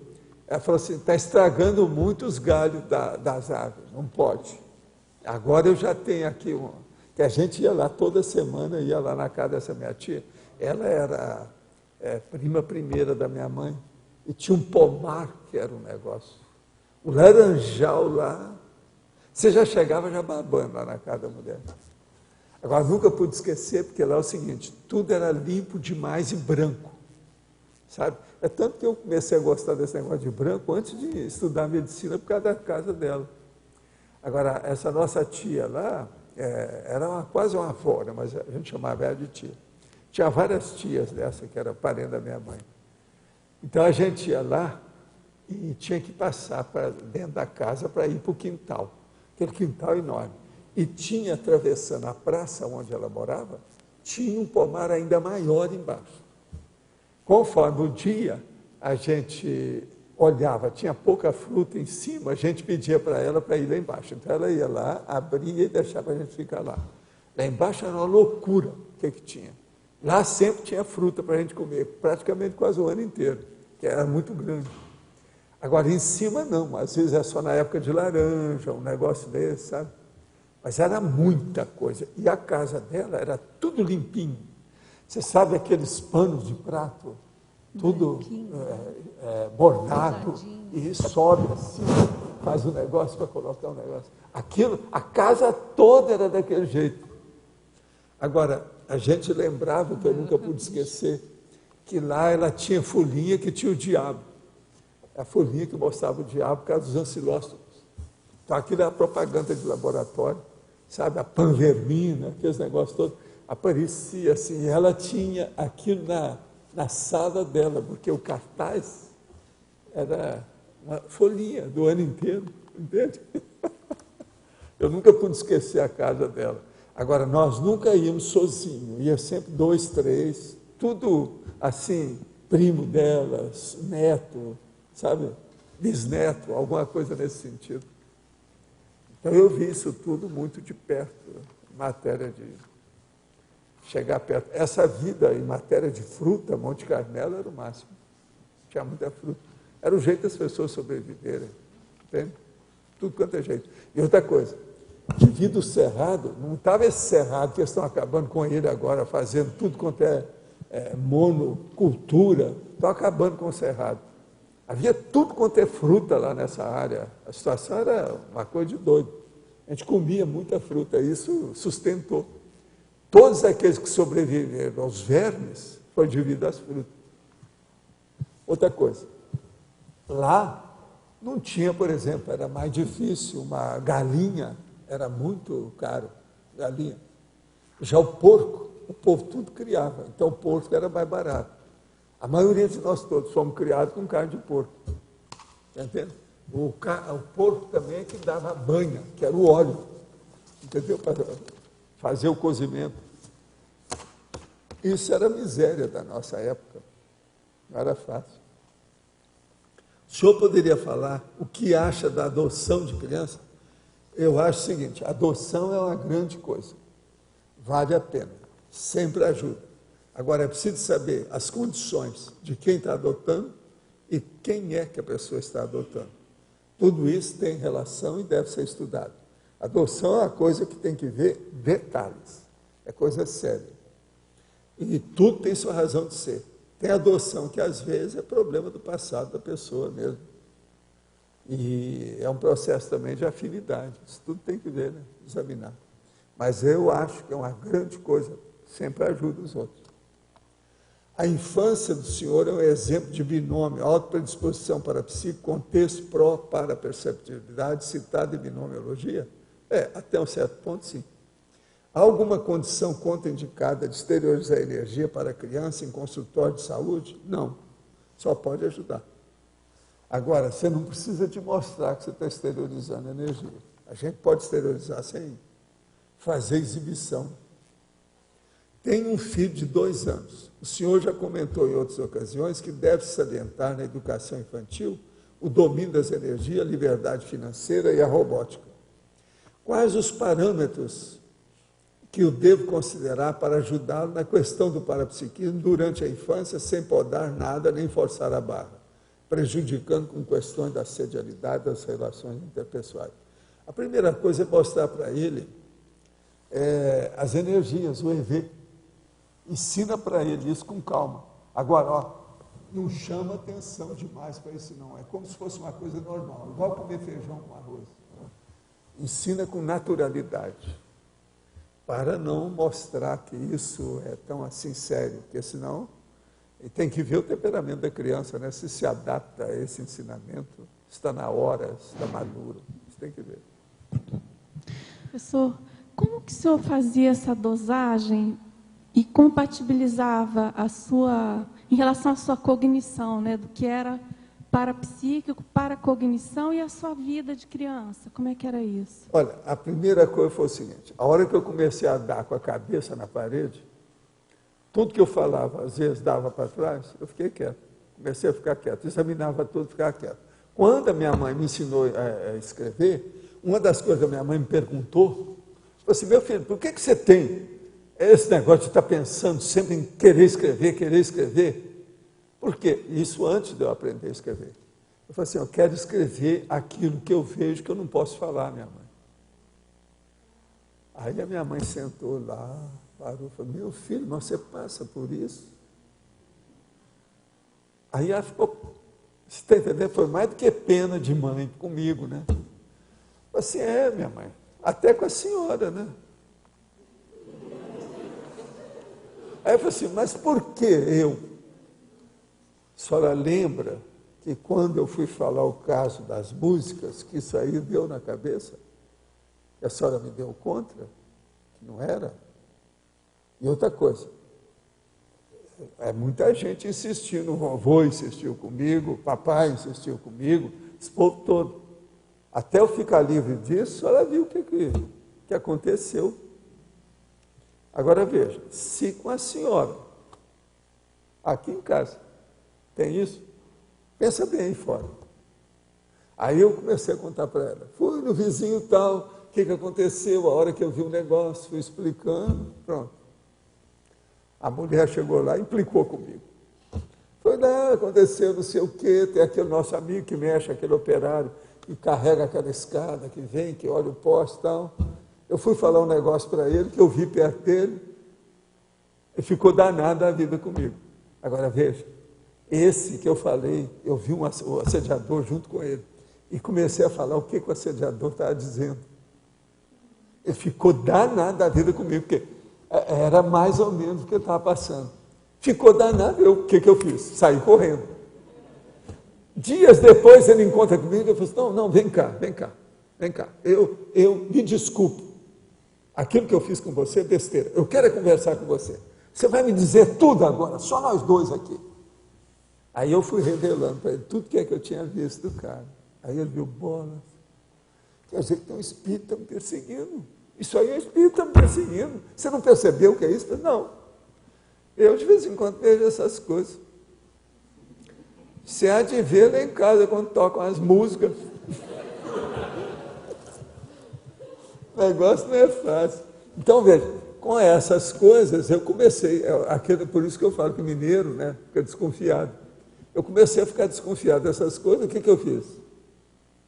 Ela falou assim, está estragando muito os galhos das árvores, não pode. Agora eu já tenho aqui que a gente ia lá toda semana, ia lá na casa dessa minha tia. Ela era prima primeira da minha mãe, e tinha um pomar que era um negócio. O laranjal lá, você já chegava já babando lá na casa da mulher. Agora, nunca pude esquecer, porque lá é o seguinte, tudo era limpo demais e branco. Sabe? É tanto que eu comecei a gostar desse negócio de branco antes de estudar medicina por causa da casa dela. Agora, essa nossa tia lá, era quase uma avó, né? Mas a gente chamava ela de tia. Tinha várias tias dessa que era parente da minha mãe. Então a gente ia lá e tinha que passar para dentro da casa para ir para o quintal, aquele quintal enorme. E tinha, atravessando a praça onde ela morava, tinha um pomar ainda maior embaixo. Conforme o dia, a gente olhava, tinha pouca fruta em cima, a gente pedia para ela para ir lá embaixo. Então ela ia lá, abria e deixava a gente ficar lá. Lá embaixo era uma loucura o que tinha. Lá sempre tinha fruta para a gente comer, praticamente quase o ano inteiro, que era muito grande. Agora, em cima não, às vezes é só na época de laranja, um negócio desse, sabe? Mas era muita coisa. E a casa dela era tudo limpinho. Você sabe aqueles panos de prato, tudo bordado, e sobe assim, faz um negócio para colocar um negócio. Aquilo, a casa toda era daquele jeito. Agora, a gente lembrava, que eu nunca pude esquecer, que lá ela tinha folhinha que tinha o diabo. A folhinha que mostrava o diabo por causa dos ancilóstomos. Então, aquilo era propaganda de laboratório, sabe? A panvermina, aqueles negócios todos. Aparecia assim, ela tinha aquilo na sala dela, porque o cartaz era uma folhinha do ano inteiro, entende? Eu nunca pude esquecer a casa dela. Agora, nós nunca íamos sozinhos, ia sempre 2, 3, tudo assim, primo delas, neto, sabe? Bisneto, alguma coisa nesse sentido. Então eu vi isso tudo muito de perto, em matéria de chegar perto. Essa vida em matéria de fruta, Monte Carmelo era o máximo. Tinha muita fruta. Era o jeito das pessoas sobreviverem, entende? Tudo quanto é jeito. E outra coisa, devido ao cerrado, não estava esse cerrado que eles estão acabando com ele agora, fazendo tudo quanto é monocultura, estão acabando com o cerrado. Havia tudo quanto é fruta lá nessa área. A situação era uma coisa de doido. A gente comia muita fruta, isso sustentou. Todos aqueles que sobreviveram aos vermes foi devido às frutas. Outra coisa, lá não tinha, por exemplo, era mais difícil, uma galinha era muito caro, galinha. Já o porco, o povo tudo criava, então o porco era mais barato. A maioria de nós todos fomos criados com carne de porco. Está entendendo? O porco também é que dava a banha, que era o óleo, entendeu? Para fazer o cozimento. Isso era a miséria da nossa época. Não era fácil. O senhor poderia falar o que acha da adoção de criança? Eu acho o seguinte, a adoção é uma grande coisa. Vale a pena, sempre ajuda. Agora, é preciso saber as condições de quem está adotando e quem é que a pessoa está adotando. Tudo isso tem relação e deve ser estudado. Adoção é uma coisa que tem que ver detalhes, é coisa séria. E tudo tem sua razão de ser. Tem adoção que, às vezes, é problema do passado da pessoa mesmo. E é um processo também de afinidade. Isso tudo tem que ver, né? Examinar. Mas eu acho que é uma grande coisa, sempre ajuda os outros. A infância do senhor é um exemplo de binômio, autopredisposição para psique, contexto pró para a perceptibilidade, citado em binomiologia? Até um certo ponto, sim. Há alguma condição contraindicada de exteriorizar a energia para a criança em consultório de saúde? Não, só pode ajudar. Agora, você não precisa te mostrar que você está exteriorizando a energia. A gente pode exteriorizar sem fazer exibição. Tem um filho de 2 anos. O senhor já comentou em outras ocasiões que deve salientar na educação infantil o domínio das energias, a liberdade financeira e a robótica. Quais os parâmetros que eu devo considerar para ajudá-lo na questão do parapsiquismo durante a infância, sem podar nada nem forçar a barra, prejudicando com questões da sedialidade das relações interpessoais? A primeira coisa é mostrar para ele as energias, o EV. Ensina para ele isso com calma. Agora, não chama atenção demais para isso não. É como se fosse uma coisa normal, igual comer feijão com arroz. Ensina com naturalidade, para não mostrar que isso é tão assim sério, porque senão ele tem que ver o temperamento da criança, né? Se adapta a esse ensinamento, está na hora, está maduro, você tem que ver. Professor, como que o senhor fazia essa dosagem e compatibilizava em relação à sua cognição, né, do que era parapsíquico, paracognição e a sua vida de criança? Como é que era isso? Olha, a primeira coisa foi o seguinte, a hora que eu comecei a dar com a cabeça na parede, tudo que eu falava, às vezes dava para trás, eu fiquei quieto. Comecei a ficar quieto, examinava tudo, ficava quieto. Quando a minha mãe me ensinou a escrever, uma das coisas que a minha mãe me perguntou, falou assim, meu filho, por que você tem esse negócio de estar pensando sempre em querer escrever? Por quê? Isso antes de eu aprender a escrever. Eu falei assim, eu quero escrever aquilo que eu vejo que eu não posso falar, minha mãe. Aí a minha mãe sentou lá, parou e falou, meu filho, mas você passa por isso? Aí ela ficou, você está entendendo? Foi mais do que pena de mãe comigo, né? Eu falei assim, minha mãe, até com a senhora, né? Aí eu falei assim, mas por que eu? A senhora lembra que quando eu fui falar o caso das músicas, que isso aí deu na cabeça? Que a senhora me deu contra? Que não era? E outra coisa, muita gente insistindo, o vovô insistiu comigo, o papai insistiu comigo, esse povo todo. Até eu ficar livre disso, ela viu o que aconteceu. Agora veja, se com a senhora, aqui em casa, tem isso, pensa bem aí fora. Aí eu comecei a contar para ela, fui no vizinho tal, o que aconteceu, a hora que eu vi o negócio, fui explicando, pronto. A mulher chegou lá e implicou comigo. Foi lá, aconteceu não sei o quê, tem aquele nosso amigo que mexe, aquele operário, que carrega aquela escada, que vem, que olha o poste e tal. Eu fui falar um negócio para ele, que eu vi perto dele, e ficou danado a vida comigo. Agora veja, esse que eu falei, eu vi o assediador junto com ele, e comecei a falar o que o assediador estava dizendo. Ele ficou danado a vida comigo, porque era mais ou menos o que ele estava passando. Ficou danado, o que eu fiz? Saí correndo. Dias depois ele encontra comigo, eu falei assim, não, vem cá, eu me desculpo. Aquilo que eu fiz com você é besteira. Eu quero conversar com você. Você vai me dizer tudo agora, só nós dois aqui. Aí eu fui revelando para ele tudo que eu tinha visto do cara. Aí ele viu bolas. Quer dizer que tem um espírito me perseguindo. Isso aí é espírito me perseguindo. Você não percebeu o que é isso? Não. Eu de vez em quando vejo essas coisas. Você há de ver lá em casa quando tocam as músicas. O negócio não é fácil. Então, veja, com essas coisas eu comecei, por isso que eu falo que mineiro, né, fica desconfiado. Eu comecei a ficar desconfiado dessas coisas, o que eu fiz?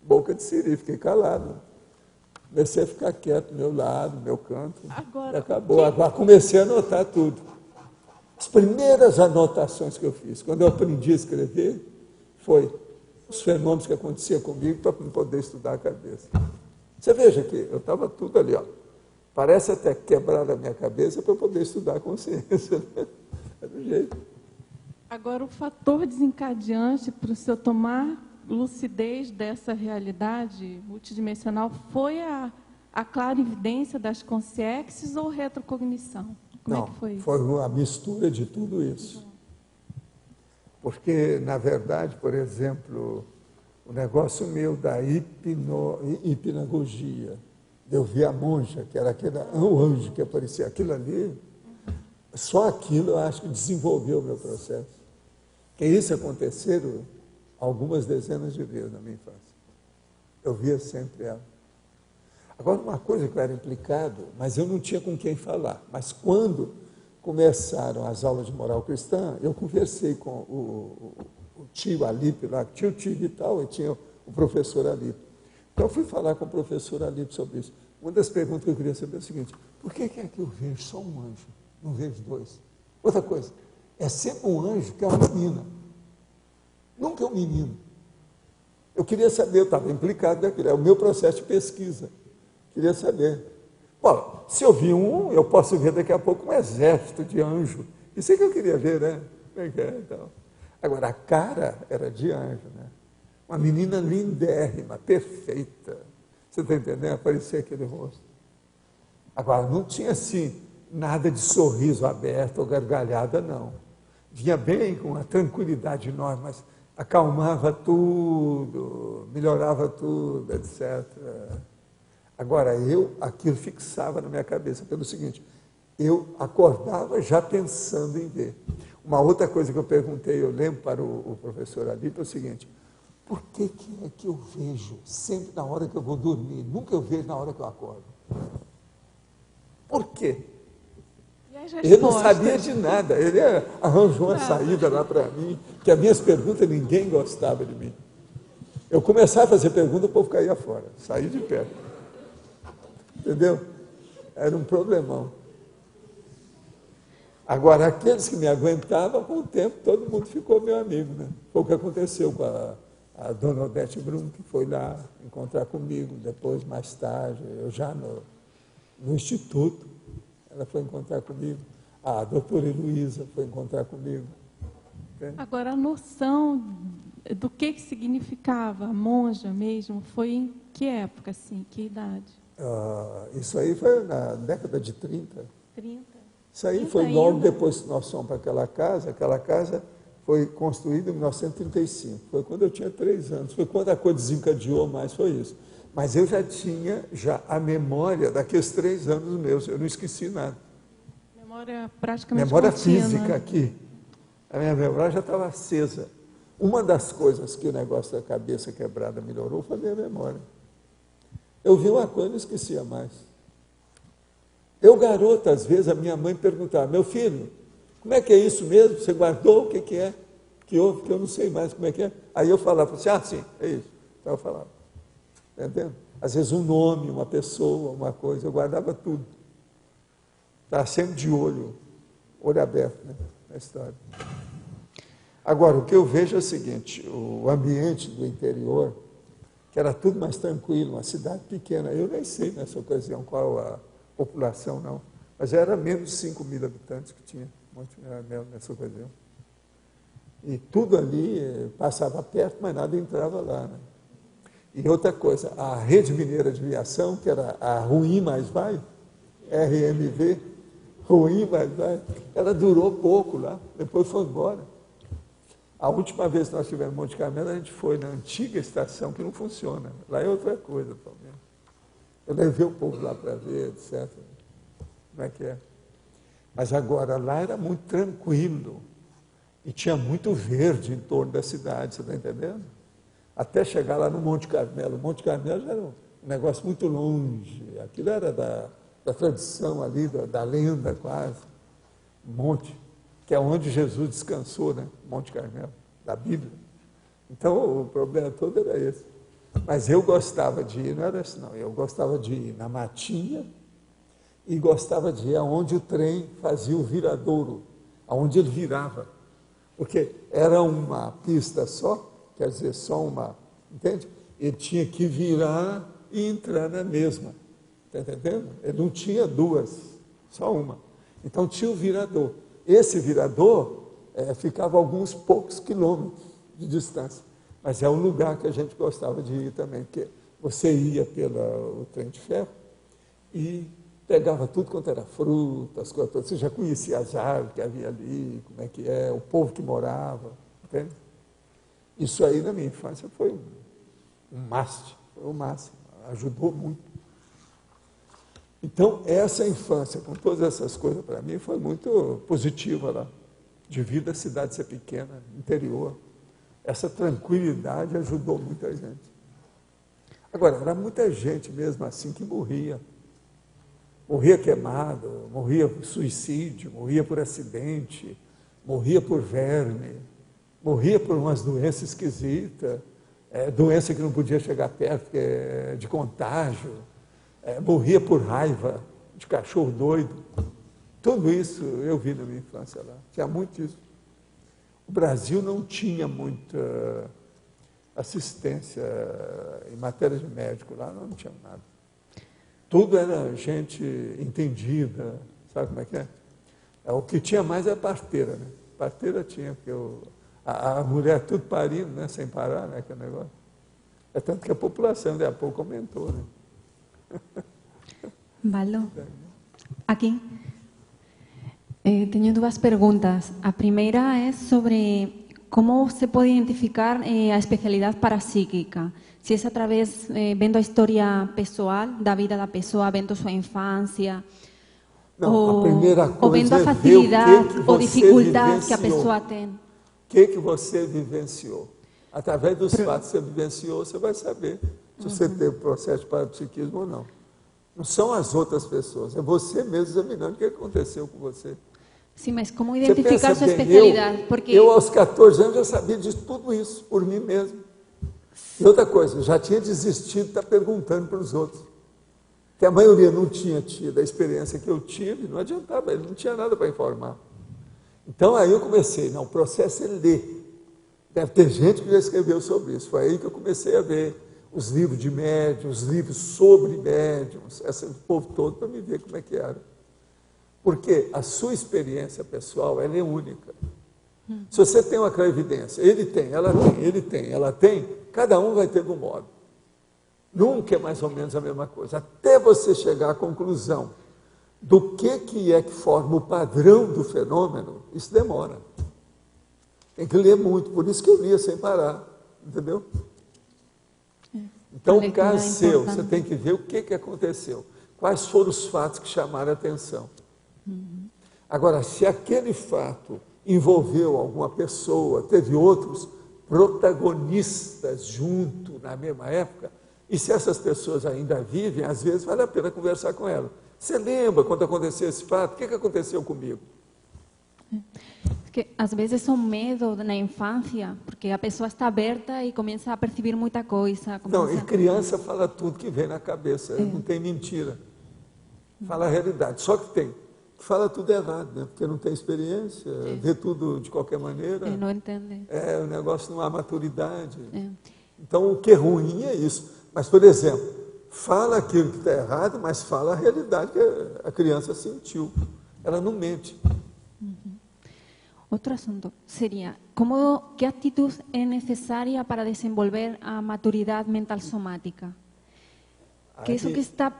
Boca de siri, fiquei calado. Comecei a ficar quieto do meu lado, do meu canto. Agora, acabou. Agora comecei a anotar tudo. As primeiras anotações que eu fiz, quando eu aprendi a escrever, foi os fenômenos que aconteciam comigo para poder estudar a cabeça. Você veja que eu estava tudo ali, ó. Parece até quebrar a minha cabeça para eu poder estudar a consciência. É do jeito. Agora, o fator desencadeante para o senhor tomar lucidez dessa realidade multidimensional foi a clarividência das consciências ou retrocognição? Como é que foi isso? Foi a mistura de tudo isso. Porque, na verdade, por exemplo, o negócio meu da hipnagogia, eu vi a monja, que era o anjo que aparecia, aquilo ali, só aquilo eu acho que desenvolveu o meu processo. Que isso aconteceram algumas dezenas de vezes na minha infância. Eu via sempre ela. Agora, uma coisa que eu era implicado, mas eu não tinha com quem falar. Mas quando começaram as aulas de moral cristã, eu conversei com o tio Alipe lá, tinha o tio e tal, e tinha o professor Alipe. Então, eu fui falar com o professor Alipe sobre isso. Uma das perguntas que eu queria saber é o seguinte, por que é que eu vejo só um anjo, não vejo dois? Outra coisa, é sempre um anjo que é uma menina, nunca é um menino. Eu queria saber, eu estava implicado naquilo, é o meu processo de pesquisa. Queria saber. Bom, se eu vi um, eu posso ver daqui a pouco um exército de anjo. Isso é que eu queria ver, né? Então. Agora, a cara era de anjo, né? Uma menina lindérrima, perfeita. Você está entendendo? Aparecia aquele rosto. Agora, não tinha assim, nada de sorriso aberto ou gargalhada, não. Vinha bem com uma tranquilidade enorme, mas acalmava tudo, melhorava tudo, etc. Agora, aquilo fixava na minha cabeça pelo seguinte, eu acordava já pensando em ver. Uma outra coisa que eu perguntei, eu lembro para o professor Alipe, é o seguinte, por que é que eu vejo sempre na hora que eu vou dormir, nunca eu vejo na hora que eu acordo? Por quê? Ele não sabia de nada, ele arranjou uma saída lá para mim, que as minhas perguntas ninguém gostava de mim. Eu começava a fazer pergunta, o povo caía fora, saía de perto. Entendeu? Era um problemão. Agora, aqueles que me aguentavam, com o tempo, todo mundo ficou meu amigo, né? Foi o que aconteceu com a dona Odete Brum, que foi lá encontrar comigo, depois, mais tarde, eu já no Instituto, ela foi encontrar comigo, a doutora Heloísa foi encontrar comigo. Entende? Agora, a noção do que significava a monja mesmo, foi em que época, assim, que idade? Isso aí foi na década de 30. 30? Isso aí foi logo depois que nós fomos para aquela casa foi construído em 1935, foi quando eu tinha 3 anos, foi quando a coisa desencadeou mais, foi isso. Mas eu já tinha a memória daqueles 3 anos meus, eu não esqueci nada. Memória praticamente memória contínua. física aqui. A minha memória já estava acesa. Uma das coisas que o negócio da cabeça quebrada melhorou foi a minha memória. Eu vi uma coisa e não esquecia mais. Eu, garoto, às vezes, a minha mãe perguntava, meu filho, como é que é isso mesmo? Você guardou? O que, que é? Que houve? Que eu não sei mais como é que é. Aí eu falava assim, sim, é isso. Então eu falava. Está entendendo? Às vezes um nome, uma pessoa, uma coisa, eu guardava tudo. Estava sempre de olho aberto, né, na história. Agora, o que eu vejo é o seguinte, o ambiente do interior, que era tudo mais tranquilo, uma cidade pequena, eu nem sei nessa ocasião qual a população, não, mas era menos de 5 mil habitantes que tinha Monte Carmelo nessa ocasião. E tudo ali passava perto, mas nada entrava lá, né? E outra coisa, a Rede Mineira de Aviação, que era a Ruim Mais Vai, RMV, Ruim Mais Vai, ela durou pouco lá, depois foi embora. A última vez que nós tivemos em Monte Carmelo, a gente foi na antiga estação, que não funciona. Lá é outra coisa, talvez. Eu levei o povo lá para ver, etc. Como é que é? Mas agora, lá era muito tranquilo. E tinha muito verde em torno da cidade, você está entendendo? Até chegar lá no Monte Carmelo. O Monte Carmelo já era um negócio muito longe. Aquilo era da tradição ali, da lenda quase. Monte, que é onde Jesus descansou, né? Monte Carmelo, da Bíblia. Então, o problema todo era esse. Mas eu gostava de ir, não era assim, não. Eu gostava de ir na matinha e gostava de ir aonde o trem fazia o viradouro, aonde ele virava. Porque era uma pista só, quer dizer, só uma, entende? Ele tinha que virar e entrar na mesma, está entendendo? Ele não tinha duas, só uma. Então tinha o virador. Esse virador ficava a alguns poucos quilômetros de distância, mas é um lugar que a gente gostava de ir também, porque você ia pelo trem de ferro e pegava tudo quanto era fruta, as coisas todas. Você já conhecia as árvores que havia ali, como é que é, o povo que morava, entende? Isso aí, na minha infância, foi um máximo, foi o máximo, ajudou muito. Então, essa infância, com todas essas coisas, para mim, foi muito positiva lá, devido à cidade ser pequena, interior. Essa tranquilidade ajudou muita gente. Agora, era muita gente mesmo assim que morria. Morria queimado, morria por suicídio, morria por acidente, morria por verme, morria por umas doenças esquisitas, doença que não podia chegar perto, que é de contágio, morria por raiva, de cachorro doido. Tudo isso eu vi na minha infância lá, tinha muito isso. O Brasil não tinha muita assistência em matéria de médico, lá não tinha nada. Tudo era gente entendida, sabe como é que é? O que tinha mais é a parteira, né? Parteira tinha, porque a mulher tudo parindo, né? Sem parar, né? Aquele negócio. É tanto que a população, de a pouco, aumentou, né? Valdo, aqui. Tenho duas perguntas. A primeira é sobre como se pode identificar a especialidade parapsíquica. Se é através, vendo a história pessoal, da vida da pessoa, vendo sua infância, não, a primeira coisa ou vendo a é facilidade ou dificuldade que a pessoa tem. O que você vivenciou? Através dos fatos que você vivenciou, você vai saber se você teve processo de parapsiquismo ou não. Não são as outras pessoas, é você mesmo examinando o que aconteceu com você. Sim, mas como identificar sua especialidade? Eu, aos 14 anos, já sabia de tudo isso, por mim mesmo. E outra coisa, eu já tinha desistido de estar perguntando para os outros. Que a maioria não tinha tido a experiência que eu tive, não adiantava, ele não tinha nada para informar. Então, aí eu comecei, não, o processo é ler. Deve ter gente que já escreveu sobre isso. Foi aí que eu comecei a ver os livros de médiuns, os livros sobre médiuns, esse povo todo, para me ver como é que era. Porque a sua experiência pessoal, ela é única. Se você tem uma clarividência, ele tem, ela tem, ele tem, ela tem, cada um vai ter de um modo. Nunca é mais ou menos a mesma coisa. Até você chegar à conclusão do que é que forma o padrão do fenômeno, isso demora. Tem que ler muito, por isso que eu lia sem parar, entendeu? Então, o caso seu, você tem que ver o que aconteceu. Quais foram os fatos que chamaram a atenção. Agora, se aquele fato envolveu alguma pessoa, teve outros protagonistas junto na mesma época, e se essas pessoas ainda vivem, às vezes vale a pena conversar com elas. Você lembra quando aconteceu esse fato? O que aconteceu comigo? Que às vezes é um medo na infância, porque a pessoa está aberta e começa a perceber muita coisa. Não, e criança fala tudo que vem na cabeça, não tem mentira. Fala a realidade, só que tem. Fala tudo errado, né? Porque não tem experiência, vê tudo de qualquer maneira. Não entende. O negócio não há maturidade. Então, o que é ruim é isso. Mas, por exemplo, fala aquilo que está errado, mas fala a realidade que a criança sentiu. Ela não mente. Outro assunto seria, que atitude é necessária para desenvolver a maturidade mental somática? Que isso que está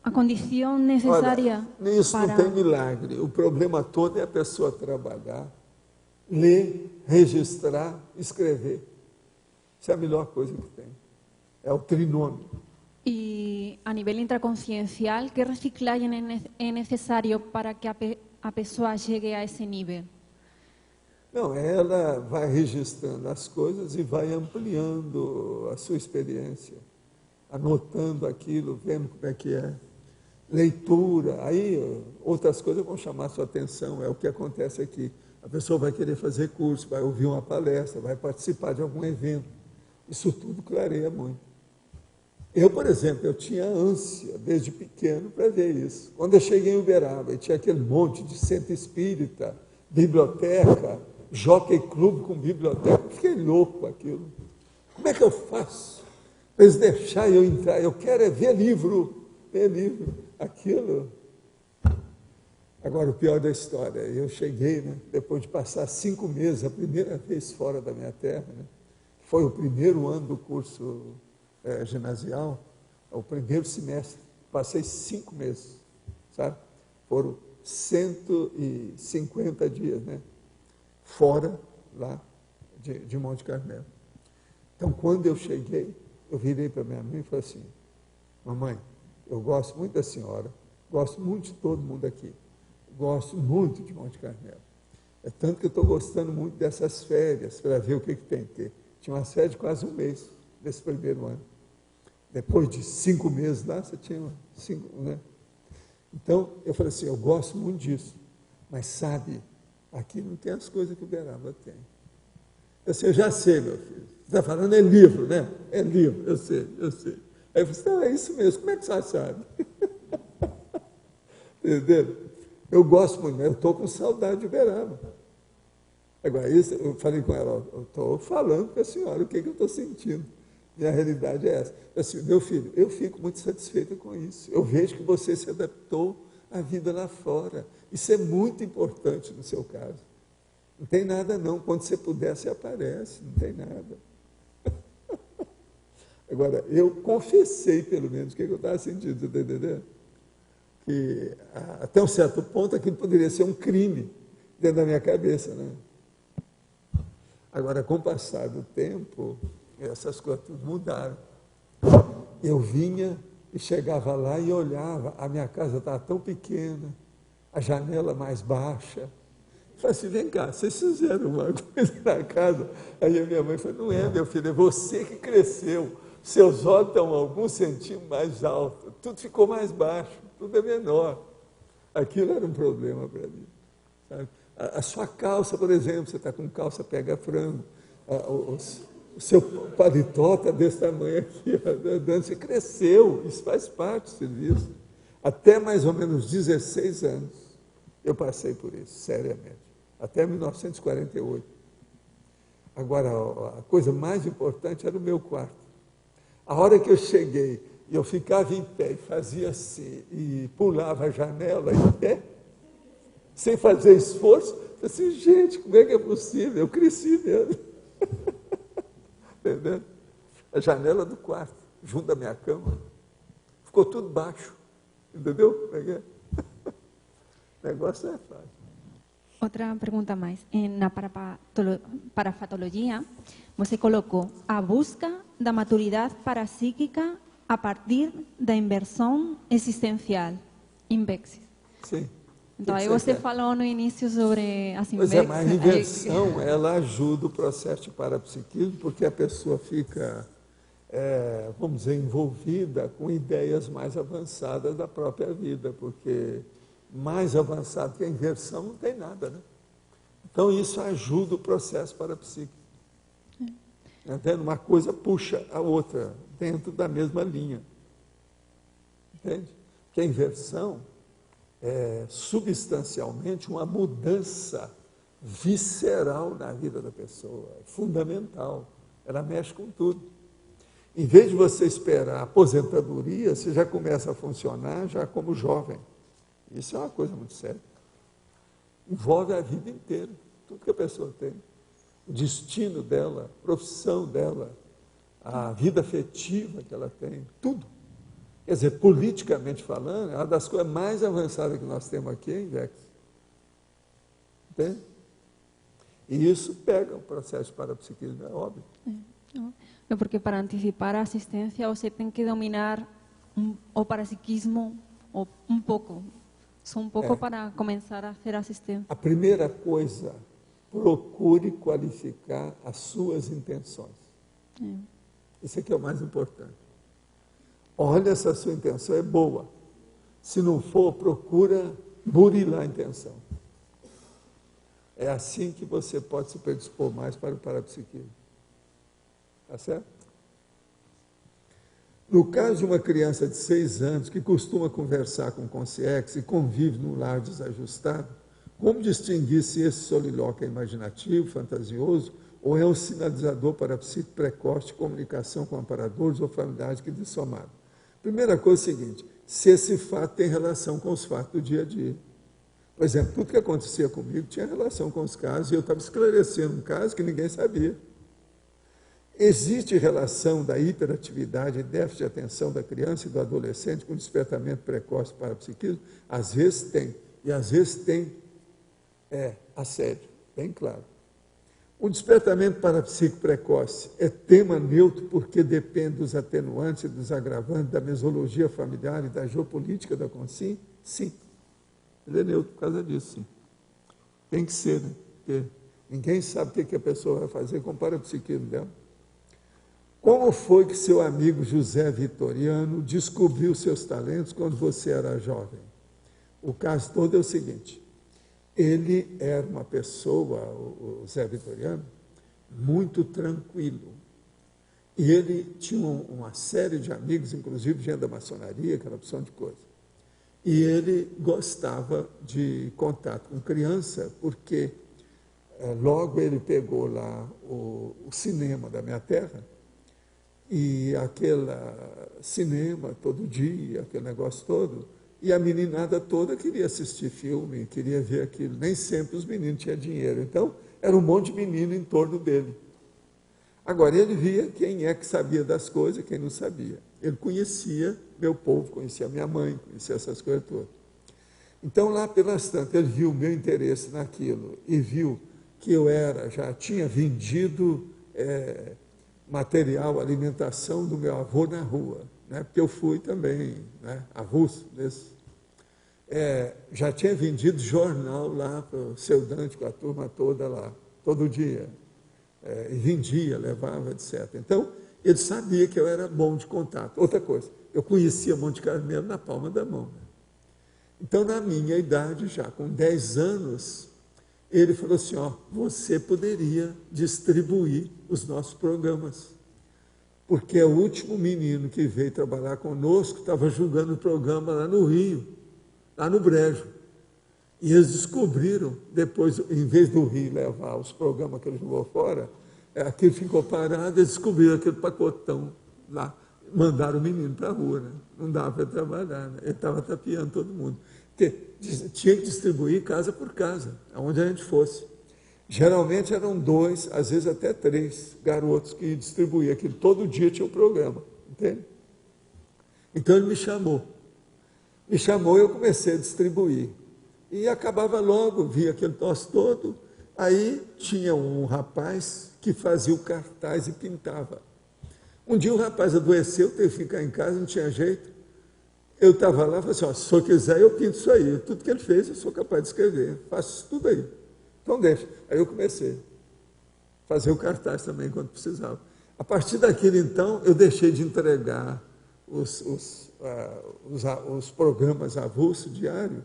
a condição necessária. Olha, nisso para... não tem milagre. O problema todo é a pessoa trabalhar, ler, registrar, escrever. Isso é a melhor coisa que tem. É o trinômio. E a nível intraconsciencial, que reciclagem é necessário para que a pessoa chegue a esse nível? Não, ela vai registrando as coisas e vai ampliando a sua experiência, anotando aquilo, vendo como é que é. Leitura, aí outras coisas vão chamar a sua atenção, é o que acontece aqui. A pessoa vai querer fazer curso, vai ouvir uma palestra, vai participar de algum evento. Isso tudo clareia muito. Eu, por exemplo, eu tinha ânsia desde pequeno para ver isso. Quando eu cheguei em Uberaba, e tinha aquele monte de centro espírita, biblioteca, Jockey Club com biblioteca, eu fiquei louco com aquilo. Como é que eu faço? Para eles deixarem eu entrar, eu quero é ver livro, aquilo. Agora, o pior da história, eu cheguei, né, depois de passar 5 meses, a primeira vez fora da minha terra, né, foi o primeiro ano do curso ginasial, o primeiro semestre, passei 5 meses, sabe? Foram 150 dias, né? Fora lá de Monte Carmelo. Então, quando eu cheguei, eu virei para minha mãe e falei assim, mamãe, eu gosto muito da senhora, gosto muito de todo mundo aqui, gosto muito de Monte Carmelo. É tanto que eu estou gostando muito dessas férias, para ver o que tem que ter. Tinha uma férias de quase 1 mês, desse primeiro ano. Depois de 5 meses lá, você tinha 5, né? Então, eu falei assim, eu gosto muito disso, mas sabe, aqui não tem as coisas que o Uberaba tem. Eu sei, eu já sei, meu filho. Você está falando é livro, né? É livro, eu sei. Aí eu falei, não, é isso mesmo, como é que você sabe? Entendeu? Eu gosto muito, mas eu estou com saudade de Uberaba. Agora, isso, eu falei com ela, eu estou falando com a senhora o que eu estou sentindo. E a realidade é essa. Assim, meu filho, eu fico muito satisfeita com isso. Eu vejo que você se adaptou à vida lá fora. Isso é muito importante no seu caso. Não tem nada não. Quando você puder, você aparece. Não tem nada. Agora, eu confessei, pelo menos, o que eu estava sentindo. Você está entendendo? Que até um certo ponto aquilo poderia ser um crime dentro da minha cabeça, né? Agora, com o passar do tempo, essas coisas tudo mudaram. Eu vinha e chegava lá e olhava, a minha casa estava tão pequena, a janela mais baixa. Eu falei assim, vem cá, vocês fizeram uma coisa na casa? Aí a minha mãe falou, não é, meu filho, é você que cresceu. Seus olhos estão alguns centímetros mais altos, tudo ficou mais baixo, tudo é menor. Aquilo era um problema para mim. Sabe? A sua calça, por exemplo, você está com calça pega-frango, o seu paletó está desse tamanho aqui, andando, você cresceu, isso faz parte do serviço. Até mais ou menos 16 anos eu passei por isso, seriamente, até 1948. Agora, a coisa mais importante era o meu quarto. A hora que eu cheguei, eu ficava em pé e fazia assim, e pulava a janela em pé, sem fazer esforço, eu falei assim, gente, como é que é possível? Eu cresci mesmo. Entendeu? A janela do quarto, junto da minha cama, ficou tudo baixo. Entendeu? Como é que é? O negócio é fácil. Outra pergunta mais. Na parapatologia, você colocou a busca da maturidade parapsíquica a partir da inversão existencial, invexis. Sim. Então, aí você falou no início sobre as Pois invexis. mas a inversão, ela ajuda o processo de parapsiquismo, porque a pessoa fica, vamos dizer, envolvida com ideias mais avançadas da própria vida, porque mais avançado que a inversão não tem nada, né? Então, isso ajuda o processo parapsíquico. Entende? Uma coisa puxa a outra, dentro da mesma linha. Entende? Porque a inversão é substancialmente uma mudança visceral na vida da pessoa, é fundamental. Ela mexe com tudo. Em vez de você esperar a aposentadoria, você já começa a funcionar já como jovem. Isso é uma coisa muito séria. Envolve a vida inteira, tudo que a pessoa tem. O destino dela, a profissão dela, a vida afetiva que ela tem, tudo. Quer dizer, politicamente falando, uma das coisas mais avançadas que nós temos aqui é a Invex. Entende? E isso pega o processo de parapsiquismo, é óbvio. Não, porque para antecipar a assistência você tem que dominar o parapsiquismo um pouco. Só um pouco para começar a ser assistência. A primeira coisa, procure qualificar as suas intenções. Isso aqui é o mais importante. Olha se a sua intenção é boa. Se não for, procura burilar a intenção. É assim que você pode se predispor mais para o parapsiquismo. Tá certo? No caso de uma criança de 6 anos que costuma conversar com consciência e convive num lar desajustado, como distinguir se esse solilóquio é imaginativo, fantasioso, ou é um sinalizador parapsíquico precoce de comunicação com amparadores ou familiares que dissomaram? Primeira coisa é o seguinte, se esse fato tem relação com os fatos do dia a dia. Por exemplo, tudo que acontecia comigo tinha relação com os casos, e eu estava esclarecendo um caso que ninguém sabia. Existe relação da hiperatividade e déficit de atenção da criança e do adolescente com despertamento precoce para psiquismo? Às vezes tem, e às vezes tem assédio, bem claro. O despertamento parapsíquico precoce é tema neutro porque depende dos atenuantes e dos agravantes da mesologia familiar e da geopolítica da consciência? Sim. Ele é neutro por causa disso, sim. Tem que ser, né? Porque ninguém sabe o que a pessoa vai fazer com o parapsiquismo dela. Como foi que seu amigo José Vitoriano descobriu seus talentos quando você era jovem? O caso todo é o seguinte, ele era uma pessoa, o Zé Vitoriano, muito tranquilo. E ele tinha uma série de amigos, inclusive gente da maçonaria, aquela opção de coisa. E ele gostava de contato com criança, porque logo ele pegou lá o cinema da minha terra, e aquele cinema todo dia, aquele negócio todo, e a meninada toda queria assistir filme, queria ver aquilo. Nem sempre os meninos tinham dinheiro, então era um monte de menino em torno dele. Agora, ele via quem é que sabia das coisas e quem não sabia. Ele conhecia meu povo, conhecia minha mãe, conhecia essas coisas todas. Então, lá pelas tantas, ele viu o meu interesse naquilo e viu que eu já tinha vendido material, alimentação do meu avô na rua, né? Porque eu fui também, né, avulso desse. Já tinha vendido jornal lá para o seu Dante, com a turma toda lá, todo dia. E vendia, levava, etc. Então, ele sabia que eu era bom de contato. Outra coisa, eu conhecia Monte Carmelo na palma da mão. Né? Então, na minha idade, já com 10 anos, ele falou assim, você poderia distribuir os nossos programas. Porque o último menino que veio trabalhar conosco estava julgando o programa lá no Rio, lá no Brejo. E eles descobriram, depois, em vez do Rio levar os programas que ele jogou fora, aquilo ficou parado, eles descobriram aquele pacotão lá, mandaram o menino para a rua, né? Não dava para trabalhar, né? Ele estava tapeando todo mundo. Porque tinha que distribuir casa por casa, aonde a gente fosse. Geralmente eram 2, às vezes até 3 garotos que distribuíam aquilo. Todo dia tinha um programa, entende? Então ele me chamou. Me chamou e eu comecei a distribuir. E acabava logo, via aquele troço todo. Aí tinha um rapaz que fazia o cartaz e pintava. Um dia o rapaz adoeceu, teve que ficar em casa, não tinha jeito. Eu estava lá e falei assim, ó, se o senhor quiser, eu pinto isso aí. Tudo que ele fez, eu sou capaz de escrever. Faço isso tudo aí. Então deixa. Aí eu comecei a fazer o cartaz também, quando precisava. A partir daquilo, então, eu deixei de entregar os programas avulso diário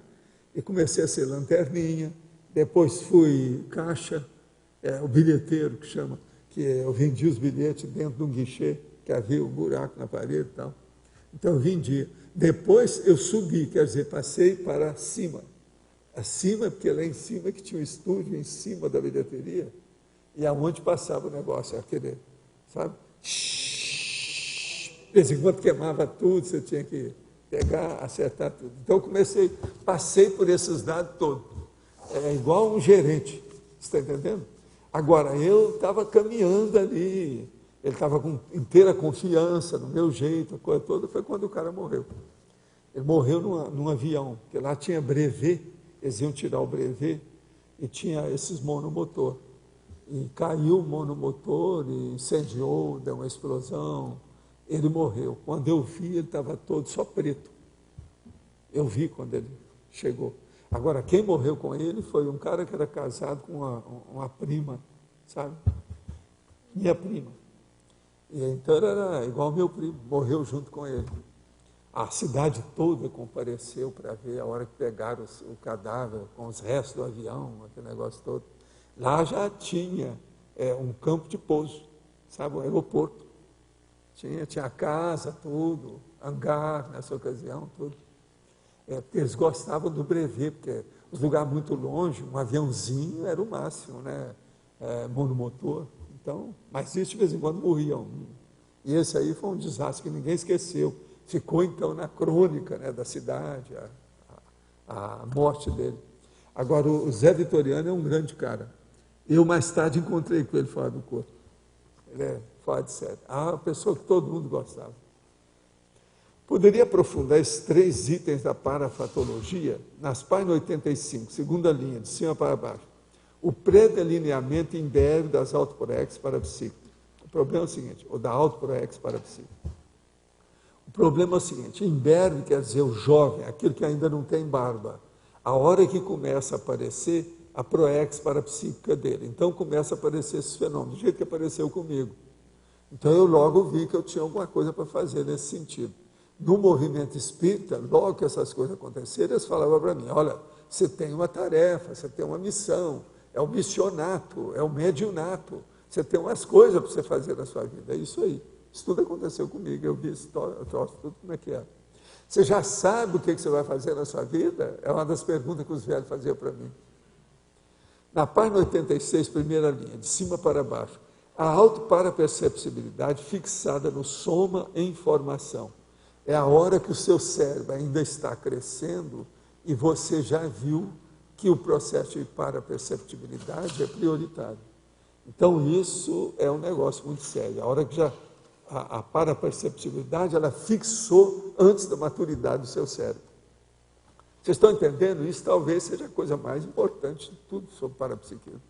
e comecei a ser lanterninha. Depois fui caixa, o bilheteiro que chama, que eu vendia os bilhetes dentro de um guichê, que havia um buraco na parede e tal. Então eu vendia. Depois eu subi, quer dizer, passei para cima. Acima, porque lá em cima que tinha um estúdio, em cima da bilheteria, e aonde passava o negócio, aquele, sabe? De vez em quando queimava tudo, você tinha que pegar, acertar tudo. Então eu passei por esses dados todos. É igual um gerente, você está entendendo? Agora, eu estava caminhando ali, ele estava com inteira confiança no meu jeito, a coisa toda, foi quando o cara morreu. Ele morreu num avião, porque lá tinha brevet, eles iam tirar o brevet, e tinha esses monomotor. E caiu o monomotor, e incendiou, deu uma explosão, ele morreu. Quando eu vi, ele estava todo só preto. Eu vi quando ele chegou. Agora, quem morreu com ele foi um cara que era casado com uma prima, sabe? Minha prima. E então era igual meu primo, morreu junto com ele. A cidade toda compareceu para ver a hora que pegaram o cadáver com os restos do avião, aquele negócio todo. Lá já tinha um campo de pouso, sabe, um aeroporto. Tinha casa, tudo, hangar nessa ocasião, tudo. Porque eles gostavam do brevet, porque os lugares muito longe, um aviãozinho era o máximo, né? Monomotor. Então, mas isso de vez em quando morriam. E esse aí foi um desastre que ninguém esqueceu. Ficou então na crônica, né, da cidade, a morte dele. Agora, o Zé Vitoriano é um grande cara. Eu mais tarde encontrei com ele fora do corpo. Ele é fora de série. Uma pessoa que todo mundo gostava. Poderia aprofundar esses 3 itens da parafatologia nas páginas 85, segunda linha, de cima para baixo. O pré-delineamento imbérbio das autoproex parapsíquicas. O problema é o seguinte, ou da autoproex parapsíquica. O problema é o seguinte, imbérbio quer dizer o jovem, aquele que ainda não tem barba. A hora que começa a aparecer a proex parapsíquica dele. Então começa a aparecer esses fenômenos, do jeito que apareceu comigo. Então eu logo vi que eu tinha alguma coisa para fazer nesse sentido. No movimento espírita, logo que essas coisas aconteceram, eles falavam para mim, olha, você tem uma tarefa, você tem uma missão, é o missionato, é o mediunato, você tem umas coisas para você fazer na sua vida, é isso aí. Isso tudo aconteceu comigo, eu vi esse troço, tudo como é que é. Você já sabe o que você vai fazer na sua vida? É uma das perguntas que os velhos faziam para mim. Na página 86, primeira linha, de cima para baixo, a autoparaperceptibilidade fixada no soma em formação. É a hora que o seu cérebro ainda está crescendo e você já viu que o processo de paraperceptibilidade é prioritário. Então, isso é um negócio muito sério. A hora que já a paraperceptibilidade, ela fixou antes da maturidade do seu cérebro. Vocês estão entendendo? Isso talvez seja a coisa mais importante de tudo sobre parapsiquismo.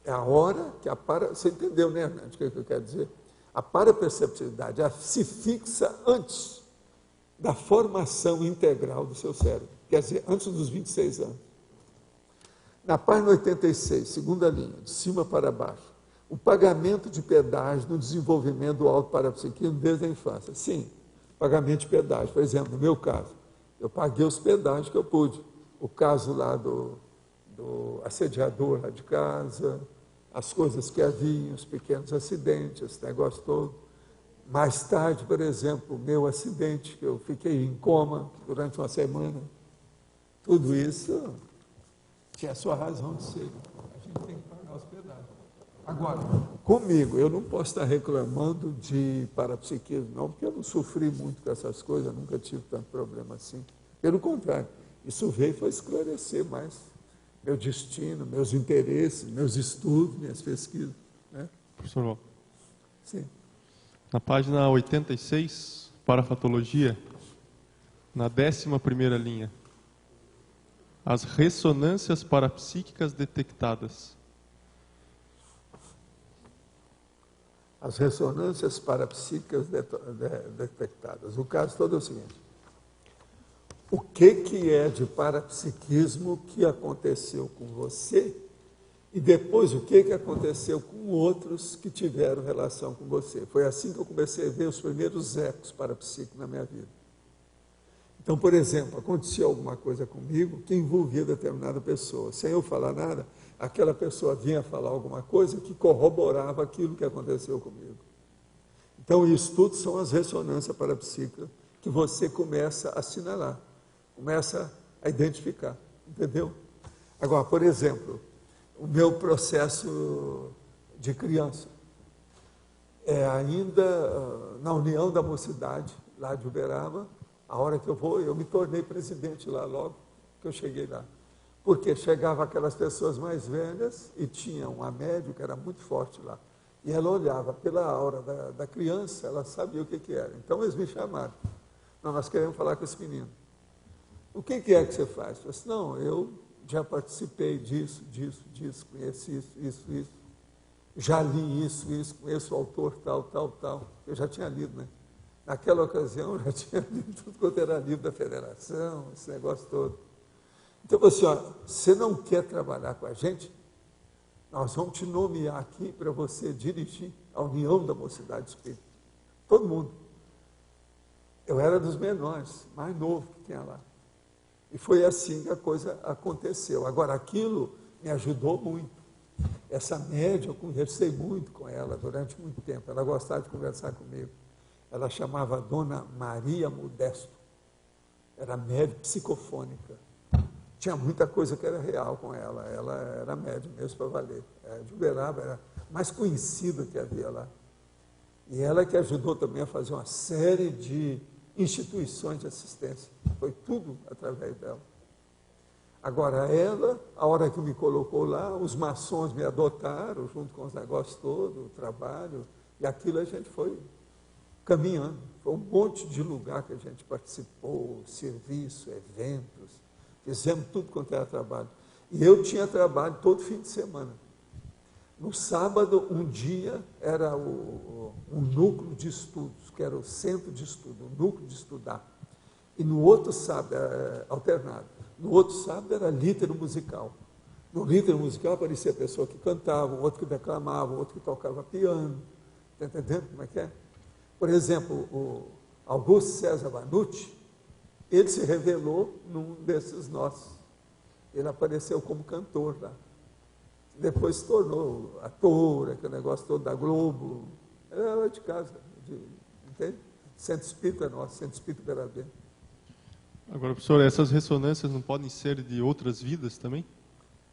É a hora que Você entendeu, né, Hernandes, o que eu quero dizer? A paraperceptibilidade se fixa antes da formação integral do seu cérebro. Quer dizer, antes dos 26 anos. Na página 86, segunda linha, de cima para baixo, o pagamento de pedágio no desenvolvimento do autoparapsiquismo desde a infância. Sim, pagamento de pedágio. Por exemplo, no meu caso, eu paguei os pedágios que eu pude. O caso lá do assediador lá de casa, as coisas que haviam, os pequenos acidentes, esse negócio todo. Mais tarde, por exemplo, o meu acidente, que eu fiquei em coma durante uma semana. Tudo isso tinha a sua razão de ser. A gente tem que pagar os pedágios. Agora, comigo, eu não posso estar reclamando de parapsiquismo, não, porque eu não sofri muito com essas coisas, nunca tive tanto problema assim. Pelo contrário, isso veio para esclarecer mais meu destino, meus interesses, meus estudos, minhas pesquisas. Né? Professor Val. Sim. Na página 86, parafatologia, na 11ª linha. as ressonâncias parapsíquicas detectadas. As ressonâncias parapsíquicas detectadas. O caso todo é o seguinte: o que é de parapsiquismo que aconteceu com você e depois o que aconteceu com outros que tiveram relação com você. Foi assim que eu comecei a ver os primeiros ecos parapsíquicos na minha vida. Então, por exemplo, acontecia alguma coisa comigo que envolvia determinada pessoa. Sem eu falar nada, aquela pessoa vinha falar alguma coisa que corroborava aquilo que aconteceu comigo. Então, isso tudo são as ressonâncias parapsíquicas que você começa a assinalar, começa a identificar, entendeu? Agora, por exemplo, o meu processo de criança é ainda na União da Mocidade, lá de Uberaba. A hora que eu me tornei presidente lá logo que eu cheguei lá. Porque chegavam aquelas pessoas mais velhas e tinha uma médium que era muito forte lá. E ela olhava pela aura da criança, ela sabia o que era. Então eles me chamaram. Não, nós queremos falar com esse menino. O que é que você faz? Eu disse, não, eu já participei disso, conheci isso. Já li isso, conheço o autor, tal. Eu já tinha lido, né? Naquela ocasião, eu já tinha lido tudo quanto era livro da federação, esse negócio todo. Então, assim, ó, você não quer trabalhar com a gente? Nós vamos te nomear aqui para você dirigir a União da Mocidade Espírita. Todo mundo. Eu era dos menores, mais novo que tinha lá. E foi assim que a coisa aconteceu. Agora, aquilo me ajudou muito. Essa médium, eu conversei muito com ela durante muito tempo. Ela gostava de conversar comigo. Ela chamava Dona Maria Modesto. Era médium psicofônica. Tinha muita coisa que era real com ela. Ela era médium mesmo para valer. De Uberaba era a mais conhecida que havia lá. E ela que ajudou também a fazer uma série de instituições de assistência. Foi tudo através dela. Agora, ela, a hora que me colocou lá, os maçons me adotaram, junto com os negócios todos, o trabalho, e aquilo a gente foi caminhando. Foi um monte de lugar que a gente participou, serviço, eventos, fizemos tudo quanto era trabalho. E eu tinha trabalho todo fim de semana. No sábado, um dia, era um núcleo de estudos, que era o centro de estudo, o núcleo de estudar. E no outro sábado, alternado, no outro sábado era lítero musical. No lítero musical aparecia a pessoa que cantava, um outro que declamava, um outro que tocava piano. Está entendendo como é que é? Por exemplo, o Augusto César Vanucci, ele se revelou num desses nossos. Ele apareceu como cantor lá. Depois se tornou ator, aquele negócio todo da Globo. Era lá de casa, entende? Centro Espírita nosso, Centro Espírita Beradê. Agora, professor, essas ressonâncias não podem ser de outras vidas também?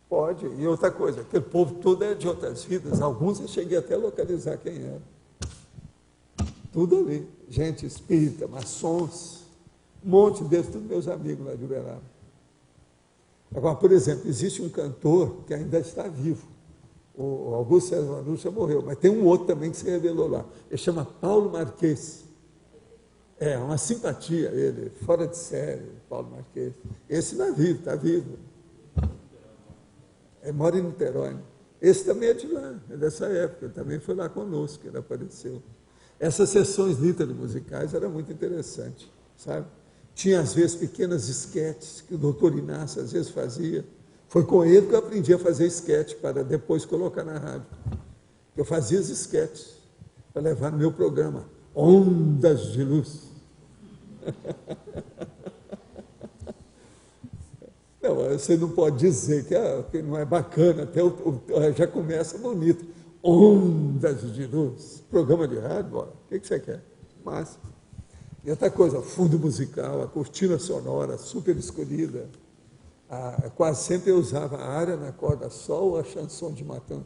Pode. E outra coisa, aquele povo todo é de outras vidas. Alguns eu cheguei até a localizar quem era. Tudo ali. Gente espírita, maçons, um monte deles, todos meus amigos lá de Uberaba. Agora, por exemplo, existe um cantor que ainda está vivo. O Augusto César Vanucci já morreu, mas tem um outro também que se revelou lá. Ele chama Paulo Marques. É uma simpatia ele, fora de série, Paulo Marques. Esse não é vivo, está vivo. Ele mora em Niterói. Esse também é de lá, é dessa época, ele também foi lá conosco, ele apareceu. Essas sessões lítero-musicais eram muito interessantes, sabe? Tinha, às vezes, pequenas esquetes que o doutor Inácio, às vezes, fazia. Foi com ele que eu aprendi a fazer esquete para depois colocar na rádio. Eu fazia os esquetes para levar no meu programa, Ondas de Luz. Não, você não pode dizer que não é bacana, até já começa bonito. Ondas de Luz, programa de rádio, bora. O que você quer? Massa. E outra coisa, fundo musical, a cortina sonora super escolhida. Quase sempre eu usava a área na corda sol ou a chanson de Matan.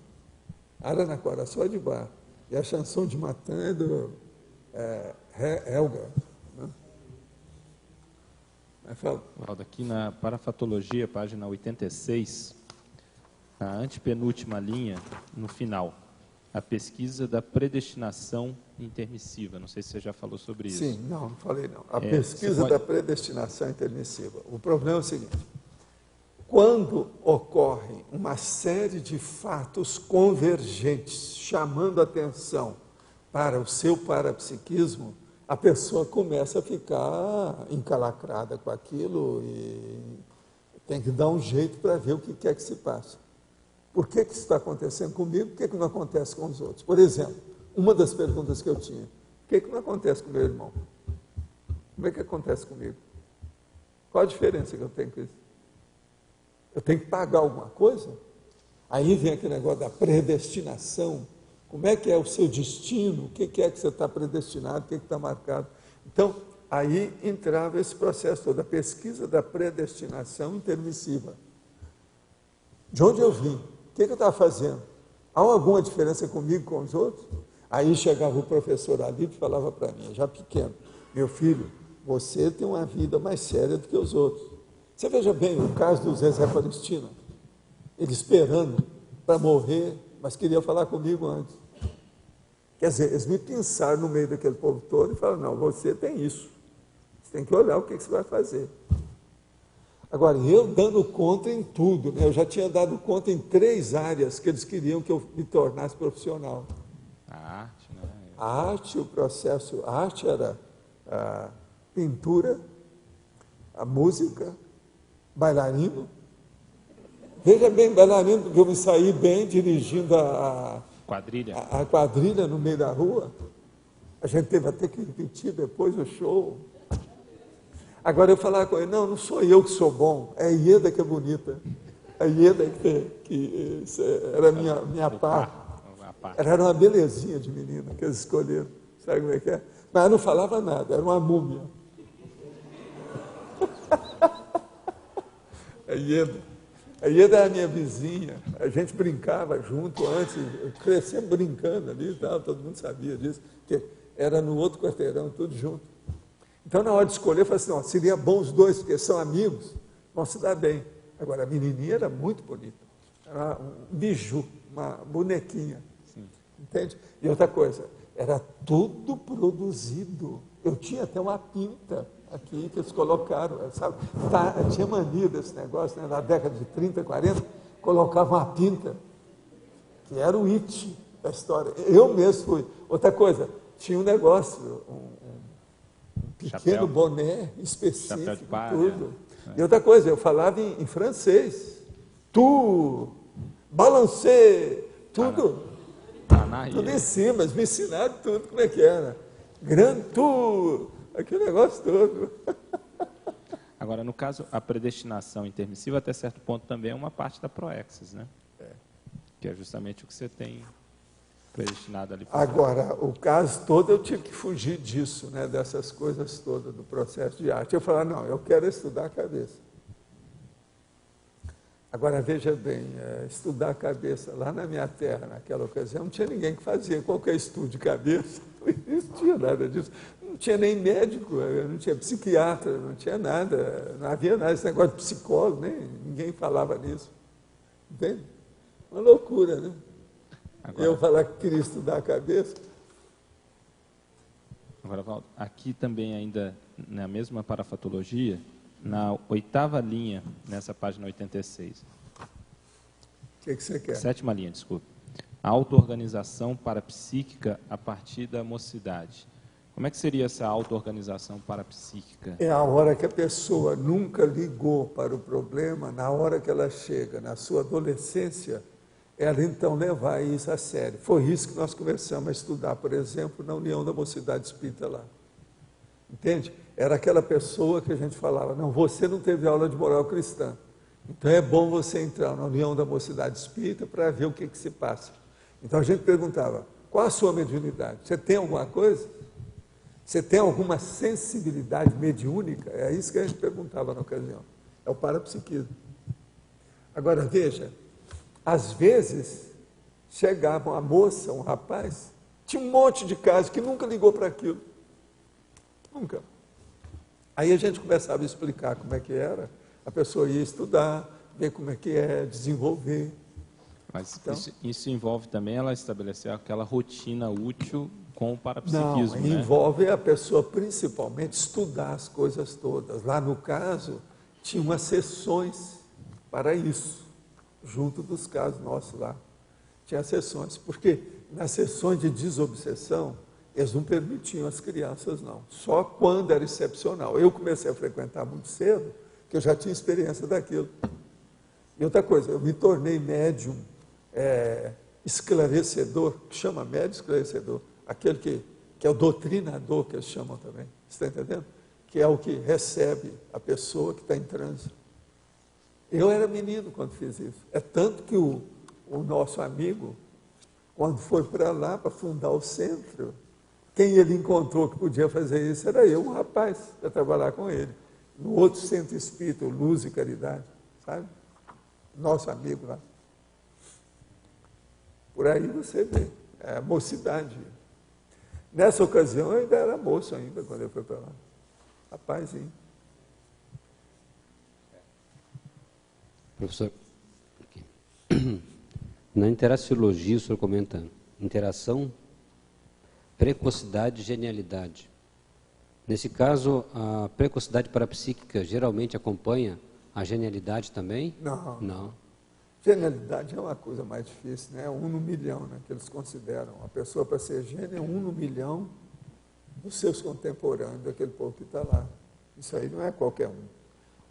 A área na corda sol é de bar. E a chanson de Matan é do Helga. Né? Fala. Aqui na Parafatologia, página 86, a antepenúltima linha, no final, a pesquisa da predestinação intermissiva. Não sei se você já falou sobre isso. Sim, não falei não. A pesquisa da predestinação intermissiva. O problema é o seguinte, quando ocorre uma série de fatos convergentes, chamando atenção para o seu parapsiquismo, a pessoa começa a ficar encalacrada com aquilo e tem que dar um jeito para ver o que é que se passa. Por que isso está acontecendo comigo? Por que não acontece com os outros? Por exemplo, uma das perguntas que eu tinha, por que não acontece com meu irmão? Como é que acontece comigo? Qual a diferença que eu tenho com isso? Eu tenho que pagar alguma coisa? Aí vem aquele negócio da predestinação. Como é que é o seu destino? O que é que você está predestinado? O que está marcado? Então, aí entrava esse processo todo, a pesquisa da predestinação intermissiva. De onde eu vim? O que eu estava fazendo? Há alguma diferença comigo com os outros? Aí chegava o professor Alípio e falava para mim, já pequeno, meu filho, você tem uma vida mais séria do que os outros. Você veja bem o caso do Zezé Palestina, ele esperando para morrer, mas queria falar comigo antes. Quer dizer, eles me pinçaram no meio daquele povo todo e falaram, não, você tem isso, você tem que olhar o que você vai fazer. Agora, eu dando conta em tudo, né? Eu já tinha dado conta em 3 áreas que eles queriam que eu me tornasse profissional. A arte, né? A arte, o processo, a arte era a pintura, a música, bailarino. Veja bem, bailarino, porque eu me saí bem dirigindo a quadrilha no meio da rua. A gente teve até que repetir depois o show. Agora eu falava com ele, não sou eu que sou bom, é a Ieda que é bonita. A Ieda que era minha par. Ela era uma belezinha de menina que eles escolheram. Sabe como é que é? Mas ela não falava nada, era uma múmia. A Ieda era a minha vizinha, a gente brincava junto antes, eu cresci brincando ali e tal, todo mundo sabia disso, porque era no outro quarteirão, tudo junto. Então, na hora de escolher, eu falei assim, não, seria bom os dois, porque são amigos, vão se dar bem. Agora, a menininha era muito bonita, era um biju, uma bonequinha, sim. Entende? E outra coisa, era tudo produzido. Eu tinha até uma pinta aqui que eles colocaram, sabe? Tinha mania desse negócio, né? Na década de 30, 40, colocavam uma pinta, que era o it da história. Eu mesmo fui. Outra coisa, tinha um negócio, pequeno boné específico, tudo. E outra coisa, eu falava em francês. Tu, balancê, tudo. Tudo em cima, eles me ensinaram tudo como é que era. Grand tu, aquele negócio todo. Agora, no caso, a predestinação intermissiva, até certo ponto, também é uma parte da proexis, né? Que é justamente o que você tem predestinado ali. Agora, o caso todo, eu tive que fugir disso, né? Dessas coisas todas, do processo de arte. Eu falava, não, eu quero estudar a cabeça. Agora, veja bem, estudar a cabeça, lá na minha terra, naquela ocasião, não tinha ninguém que fazia qualquer estudo de cabeça, não existia nada disso. Não tinha nem médico, não tinha psiquiatra, não tinha nada, não havia nada, esse negócio de psicólogo, ninguém falava nisso. Entende? Uma loucura, né? Agora, eu falar que queria estudar a cabeça. Agora, Valdo, aqui também ainda, na mesma parafatologia, na 8ª linha, nessa página 86. O que você quer? 7ª linha, desculpe. A auto-organização parapsíquica a partir da mocidade. Como é que seria essa auto-organização parapsíquica? É a hora que a pessoa nunca ligou para o problema, na hora que ela chega na sua adolescência, ela então levar isso a sério. Foi isso que nós começamos a estudar, por exemplo, na União da Mocidade Espírita lá. Entende? Era aquela pessoa que a gente falava, não, você não teve aula de moral cristã, então é bom você entrar na União da Mocidade Espírita para ver o que se passa. Então a gente perguntava, qual a sua mediunidade? Você tem alguma coisa? Você tem alguma sensibilidade mediúnica? É isso que a gente perguntava na ocasião. É o parapsiquismo. Agora veja, às vezes chegava uma moça, um rapaz, tinha um monte de casos que nunca ligou para aquilo. Nunca. Aí a gente começava a explicar como é que era, a pessoa ia estudar, ver como é que é, desenvolver. Mas então, isso envolve também ela estabelecer aquela rotina útil com o parapsiquismo, não, envolve a pessoa principalmente estudar as coisas todas. Lá no caso, tinha umas sessões para isso, junto dos casos nossos lá. Tinha sessões, porque nas sessões de desobsessão, eles não permitiam as crianças, não. Só quando era excepcional. Eu comecei a frequentar muito cedo, que eu já tinha experiência daquilo. E outra coisa, eu me tornei médium esclarecedor, que chama médium esclarecedor, aquele que é o doutrinador, que eles chamam também, você está entendendo? Que é o que recebe a pessoa que está em transe. Eu era menino quando fiz isso. É tanto que o nosso amigo, quando foi para lá, para fundar o centro, quem ele encontrou que podia fazer isso era eu, um rapaz, para trabalhar com ele. No outro centro espírita, Luz e Caridade, sabe? Nosso amigo lá. Por aí você vê, é a mocidade. Nessa ocasião, eu ainda era moço ainda, quando eu fui para lá. Rapazinho. Professor, aqui. Na interaciologia, o senhor comenta interação, precocidade e genialidade. Nesse caso, a precocidade parapsíquica geralmente acompanha a genialidade também? Não. Não. Genialidade é uma coisa mais difícil, né? 1 no milhão, né? Que eles consideram. A pessoa, para ser gênio, é 1 no milhão dos seus contemporâneos, daquele povo que está lá. Isso aí não é qualquer um.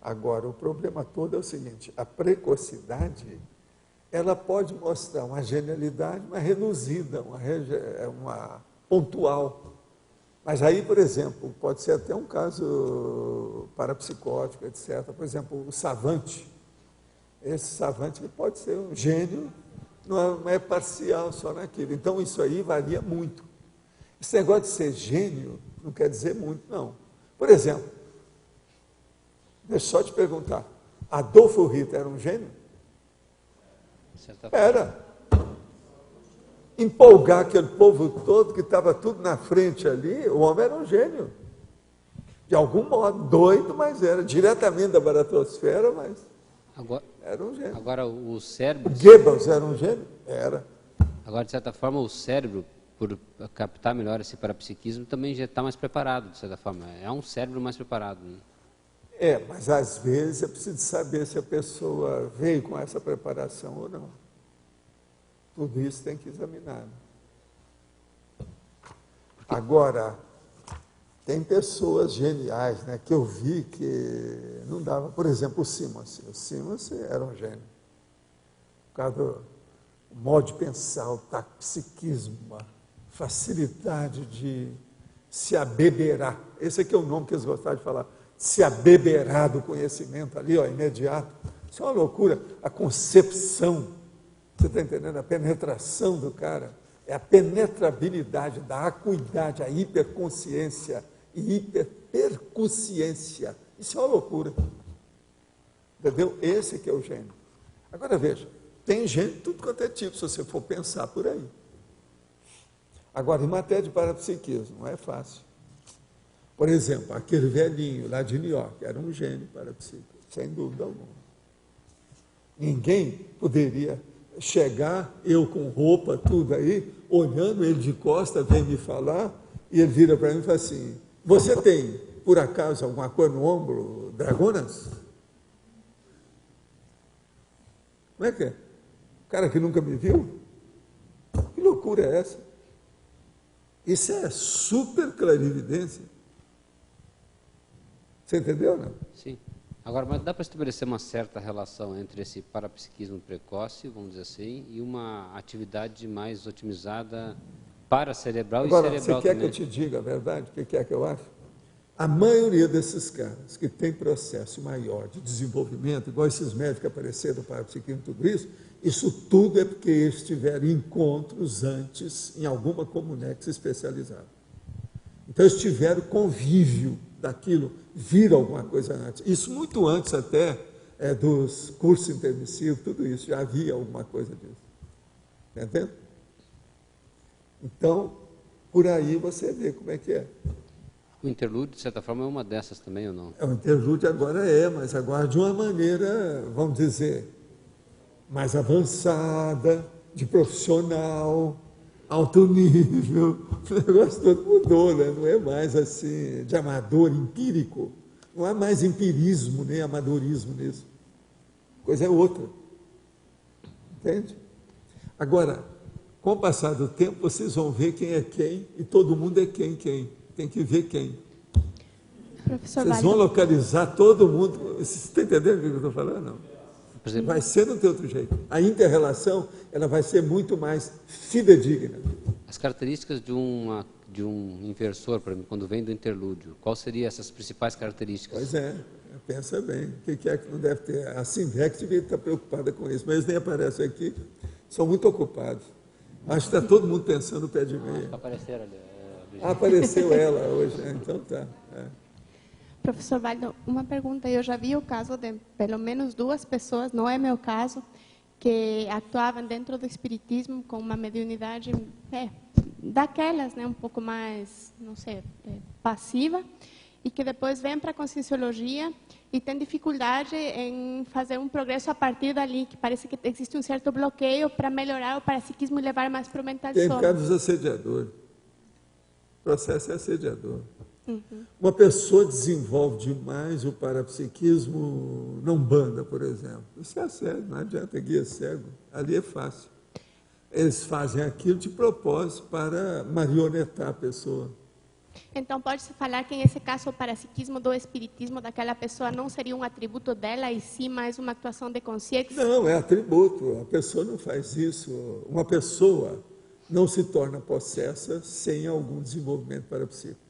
Agora, o problema todo é o seguinte, a precocidade, ela pode mostrar uma genialidade, mas reduzida, uma pontual. Mas aí, por exemplo, pode ser até um caso parapsicótico, etc. Por exemplo, o savante. Esse savante pode ser um gênio, não é parcial só naquilo. Então, isso aí varia muito. Esse negócio de ser gênio não quer dizer muito, não. Por exemplo, deixa eu só te perguntar, Adolfo Hitler era um gênio? Era. Empolgar aquele povo todo que estava tudo na frente ali, o homem era um gênio. De algum modo, doido, mas era. Diretamente da baratosfera, mas era um gênio. Agora, o cérebro... Goebbels era um gênio? Era. Agora, de certa forma, o cérebro, por captar melhor esse parapsiquismo, também já está mais preparado, de certa forma. É um cérebro mais preparado, né? Mas às vezes é preciso saber se a pessoa veio com essa preparação ou não. Tudo isso tem que examinar. Agora, tem pessoas geniais, né, que eu vi que não dava. Por exemplo, o Simmons. O Simmons era um gênio. Por causa do modo de pensar, o psiquismo, a facilidade de se abeberar. Esse aqui é o nome que eles gostavam de falar. Se abeberar do conhecimento ali, imediato. Isso é uma loucura. A concepção, você está entendendo? A penetração do cara, é a penetrabilidade da acuidade, a hiperconsciência e hiperperconsciência. Isso é uma loucura. Entendeu? Esse que é o gênio. Agora veja, tem gênio de tudo quanto é tipo, se você for pensar por aí. Agora, em matéria de parapsiquismo, não é fácil. Por exemplo, aquele velhinho lá de New York, era um gênio parapsíquico, sem dúvida alguma. Ninguém poderia chegar, eu com roupa, tudo aí, olhando ele de costa, vem me falar, e ele vira para mim e fala assim, você tem, por acaso, alguma coisa no ombro, Dragonas? Como é que é? O cara que nunca me viu? Que loucura é essa? Isso é super clarividência. Você entendeu, não? Sim. Agora, mas dá para estabelecer uma certa relação entre esse parapsiquismo precoce, vamos dizer assim, e uma atividade mais otimizada paracerebral e cerebral também? Você quer que eu te diga a verdade? O que é que eu acho? A maioria desses caras que tem processo maior de desenvolvimento, igual esses médicos que apareceram para psiquismo e tudo isso tudo é porque eles tiveram encontros antes em alguma comunex especializada. Então, eles tiveram convívio daquilo, viram alguma coisa antes. Isso muito antes até dos cursos intermissivos, tudo isso, já havia alguma coisa disso. Está entendendo? Então, por aí você vê como é que é. O interlúdio, de certa forma, é uma dessas também, ou não? O interlúdio agora mas agora de uma maneira, vamos dizer, mais avançada, de profissional, alto nível. O negócio todo mudou, né? Não é mais assim, de amador, empírico. Não há mais empirismo, nem amadorismo nisso. coisa é outra. Entende? Agora, com o passar do tempo, vocês vão ver quem é quem, e todo mundo é quem. Tem que ver quem. Professor Vocês vão localizar todo mundo. Vocês estão entendendo o que eu estou falando? Não. Vai ser não tem outro jeito. A inter-relação, ela vai ser muito mais fidedigna. As características de um inversor, para mim, quando vem do interlúdio, quais seriam essas principais características? Pois é, pensa bem. O que é que não deve ter? A Sinvex devia estar preocupada com isso, mas eles nem aparecem aqui, são muito ocupados. Acho que está todo mundo pensando no pé de meia. Apareceram ali. Apareceu ela hoje, então tá. Professor Waldo, uma pergunta. Eu já vi o caso de pelo menos 2 pessoas, não é meu caso, que atuavam dentro do espiritismo com uma mediunidade daquelas, né, um pouco mais, não sei, passiva, e que depois vêm para a conscienciologia e tem dificuldade em fazer um progresso a partir dali, que parece que existe um certo bloqueio para melhorar o parapsiquismo e levar mais para o mental Tem sono. casos assediadores. O processo é assediador. Uma pessoa desenvolve demais o parapsiquismo na Umbanda, por exemplo. Isso é assédio, não adianta, guia cego. Ali é fácil. Eles fazem aquilo de propósito para marionetar a pessoa. Então, pode-se falar que, nesse caso, o parapsiquismo do espiritismo daquela pessoa não seria um atributo dela, e sim mais uma atuação de consciência? Não, é atributo. A pessoa não faz isso. Uma pessoa não se torna possessa sem algum desenvolvimento parapsíquico.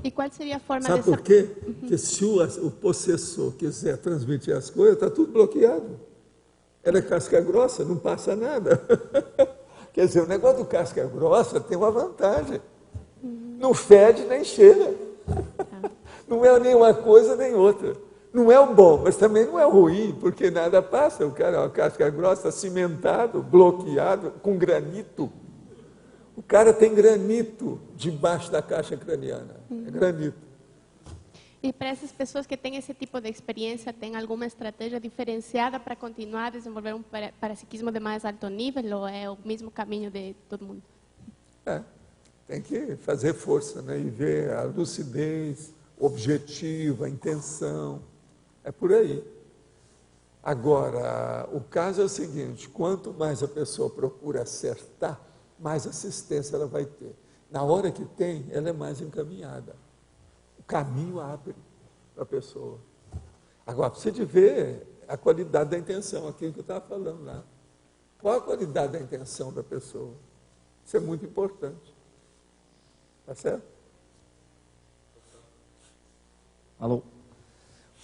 E qual seria a forma Sabe por quê? Porque se o possessor quiser transmitir as coisas, está tudo bloqueado. Ela é casca grossa, não passa nada. Quer dizer, o negócio do casca grossa tem uma vantagem. Não fede nem cheira. Não é nem uma coisa nem outra. Não é o bom, mas também não é o ruim, porque nada passa. O cara é uma casca grossa, cimentado, bloqueado, com granito. O cara tem granito debaixo da caixa craniana. É granito. E para essas pessoas que têm esse tipo de experiência, tem alguma estratégia diferenciada para continuar a desenvolver um parapsiquismo de mais alto nível, ou é o mesmo caminho de todo mundo? Tem que fazer força, né? E ver a lucidez, o objetivo, a intenção. É por aí. Agora, o caso é o seguinte: quanto mais a pessoa procura acertar, mais assistência ela vai ter. Na hora que tem, ela é mais encaminhada. O caminho abre para a pessoa. Agora, precisa ver a qualidade da intenção, aquilo que eu estava falando lá. Qual a qualidade da intenção da pessoa? Isso é muito importante. Tá certo? Alô?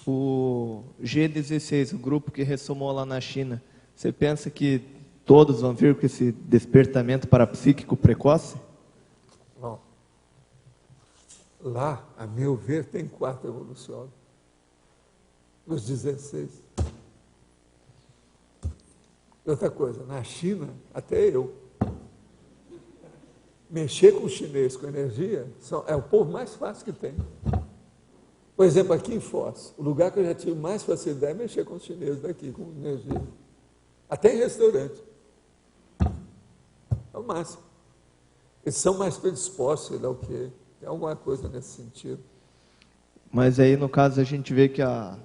O G16, o grupo que ressomou lá na China, você pensa que todos vão vir com esse despertamento parapsíquico precoce? Bom, lá, a meu ver, tem 4 evoluções. Nos 16. Outra coisa, na China, até eu. Mexer com o chinês, com energia, é o povo mais fácil que tem. Por exemplo, aqui em Foz, o lugar que eu já tive mais facilidade é mexer com os chineses daqui, com energia. Até em restaurante. É o máximo. Eles são mais predispostos, sei lá o quê. Tem alguma coisa nesse sentido. Mas aí, no caso, a gente vê que a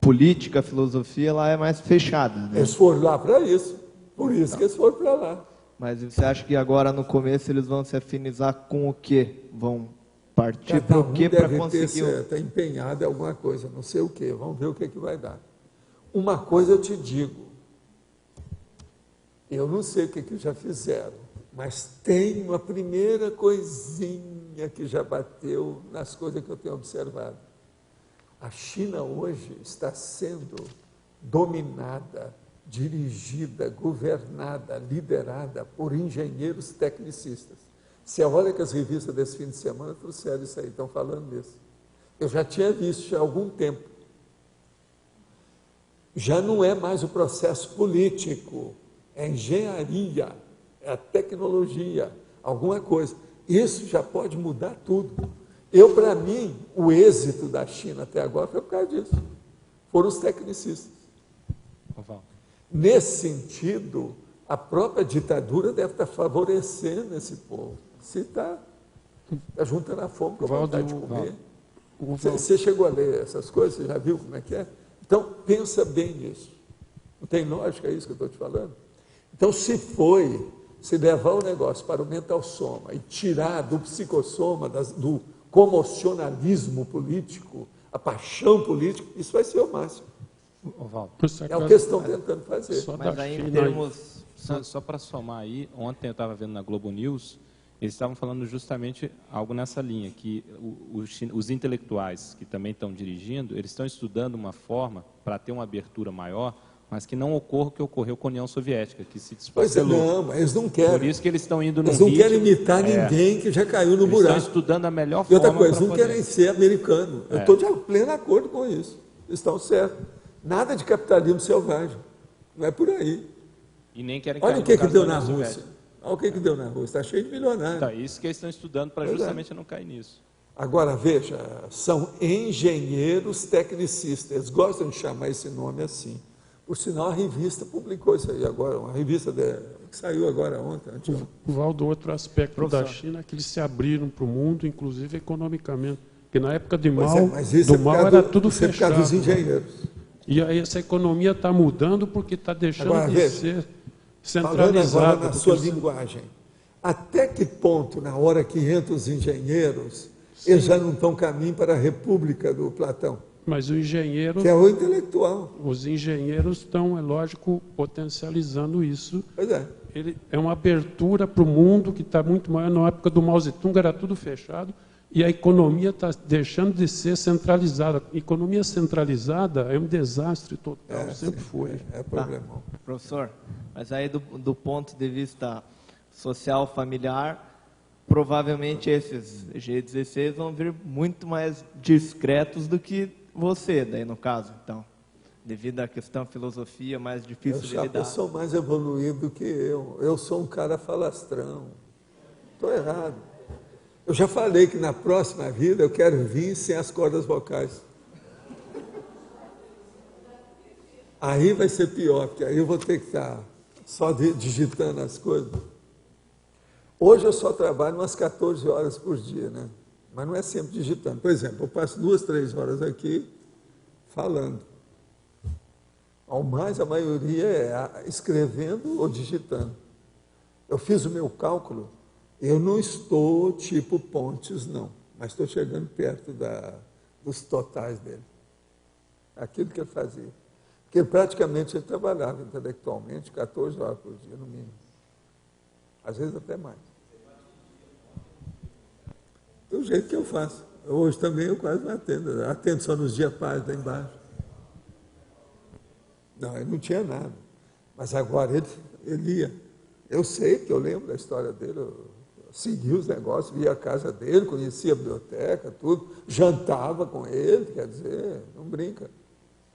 política, a filosofia, lá é mais fechada, né? Eles foram lá para isso. Por isso que eles foram para lá. Mas você acha que agora, no começo, eles vão se afinizar com o quê? Vão partir para o quê para conseguir? Está empenhado em alguma coisa, não sei o quê. Vamos ver o que vai dar. Uma coisa eu te digo. Eu não sei o que já fizeram, mas tem uma primeira coisinha que já bateu nas coisas que eu tenho observado. A China hoje está sendo dominada, dirigida, governada, liderada por engenheiros tecnicistas. Você olha que as revistas desse fim de semana trouxeram isso aí, estão falando disso. Eu já tinha visto há algum tempo. Já não é mais o processo político, é engenharia, é a tecnologia, alguma coisa. Isso já pode mudar tudo. Para mim, o êxito da China até agora foi por causa disso. Foram os tecnicistas. Nesse sentido, a própria ditadura deve estar favorecendo esse povo. Se está juntando a fome com a vontade de comer. Você chegou a ler essas coisas? Você já viu como é que é? Então, pensa bem nisso. Não tem lógica isso que eu estou te falando? Então, se levar o negócio para o mental soma e tirar do psicossoma, do comocionalismo político, a paixão política, isso vai ser o máximo. É o que eles estão tentando fazer. Mas aí, em termos... Só para somar aí, ontem eu estava vendo na Globo News, eles estavam falando justamente algo nessa linha, que os intelectuais que também estão dirigindo, eles estão estudando uma forma para ter uma abertura maior, mas que não ocorra o que ocorreu com a União Soviética, que se desfacelou. Pois é, não, mas eles não querem. Por isso que eles estão indo no ritmo... Eles não querem imitar ninguém que já caiu no buraco. Eles estão estudando a melhor forma. E outra coisa, eles não querem ser americano. Eu estou de pleno acordo com isso. Eles estão certos. Nada de capitalismo selvagem. Não é por aí. E nem querem Olha o que deu na Rússia. Olha o que deu na Rússia. Está cheio de milionários. Tá, isso que eles estão estudando para justamente não cair nisso. Agora, veja, são engenheiros tecnicistas. Eles gostam de chamar esse nome assim. Por sinal, a revista publicou isso aí agora, uma revista que saiu agora ontem. Valdo, outro aspecto da China é que eles se abriram para o mundo, inclusive economicamente. Porque na época de Mao, era tudo fechado. Por causa dos engenheiros. E aí essa economia está mudando porque está deixando de ser centralizada. Falando agora na sua linguagem, até que ponto, na hora que entram os engenheiros, eles já não estão caminho para a República do Platão? Mas o engenheiro... Que é o intelectual. Os engenheiros estão, é lógico, potencializando isso. Pois é. Ele é uma abertura para o mundo que está muito maior. Na época do Mao Zedong era tudo fechado e a economia está deixando de ser centralizada. A economia centralizada é um desastre total, sempre foi. É problemão. Professor, mas aí do ponto de vista social, familiar, provavelmente esses G16 vão vir muito mais discretos do que você, daí no caso, então, devido à questão filosofia mais difícil de lidar. Eu sou mais evoluído do que eu. Eu sou um cara falastrão. Estou errado. Eu já falei que na próxima vida eu quero vir sem as cordas vocais. Aí vai ser pior, porque aí eu vou ter que estar só digitando as coisas. Hoje eu só trabalho umas 14 horas por dia, né? Mas não é sempre digitando. Por exemplo, eu passo 2, 3 horas aqui falando. Ao mais, a maioria é escrevendo ou digitando. Eu fiz o meu cálculo, eu não estou tipo Pontes, não, mas estou chegando perto dos totais dele. Aquilo que ele fazia. Porque praticamente ele trabalhava intelectualmente 14 horas por dia, no mínimo. Às vezes até mais. Do jeito que eu faço. Hoje também eu quase não atendo. Atendo só nos dias pares lá embaixo. Não, ele não tinha nada. Mas agora ele ia. Eu sei, que eu lembro da história dele. Eu segui os negócios, via a casa dele, conhecia a biblioteca, tudo. Jantava com ele, quer dizer, não brinca.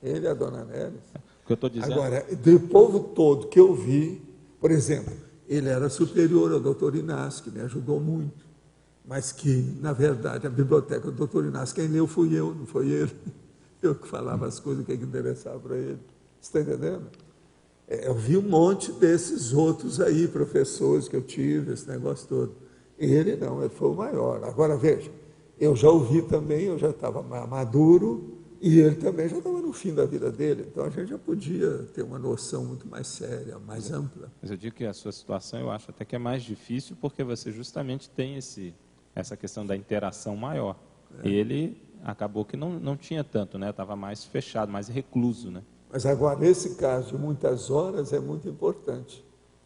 Ele e a dona Nélis. O que eu estou dizendo... Agora, do povo todo que eu vi, por exemplo, ele era superior ao doutor Inácio, que me ajudou muito. Mas que, na verdade, a biblioteca do doutor Inácio, quem leu fui eu, não foi ele. Eu que falava as coisas que interessava para ele. Você está entendendo? Eu vi um monte desses outros aí, professores que eu tive, esse negócio todo. Ele não, ele foi o maior. Agora, veja, eu já ouvi também, eu já estava maduro, e ele também já estava no fim da vida dele. Então, a gente já podia ter uma noção muito mais séria, mais ampla. Mas eu digo que a sua situação, eu acho até que é mais difícil, porque você justamente tem essa questão da interação maior. Ele acabou que não tinha tanto, né? Estava mais fechado, mais recluso, né? Mas agora, esse caso de muitas horas é muito importante.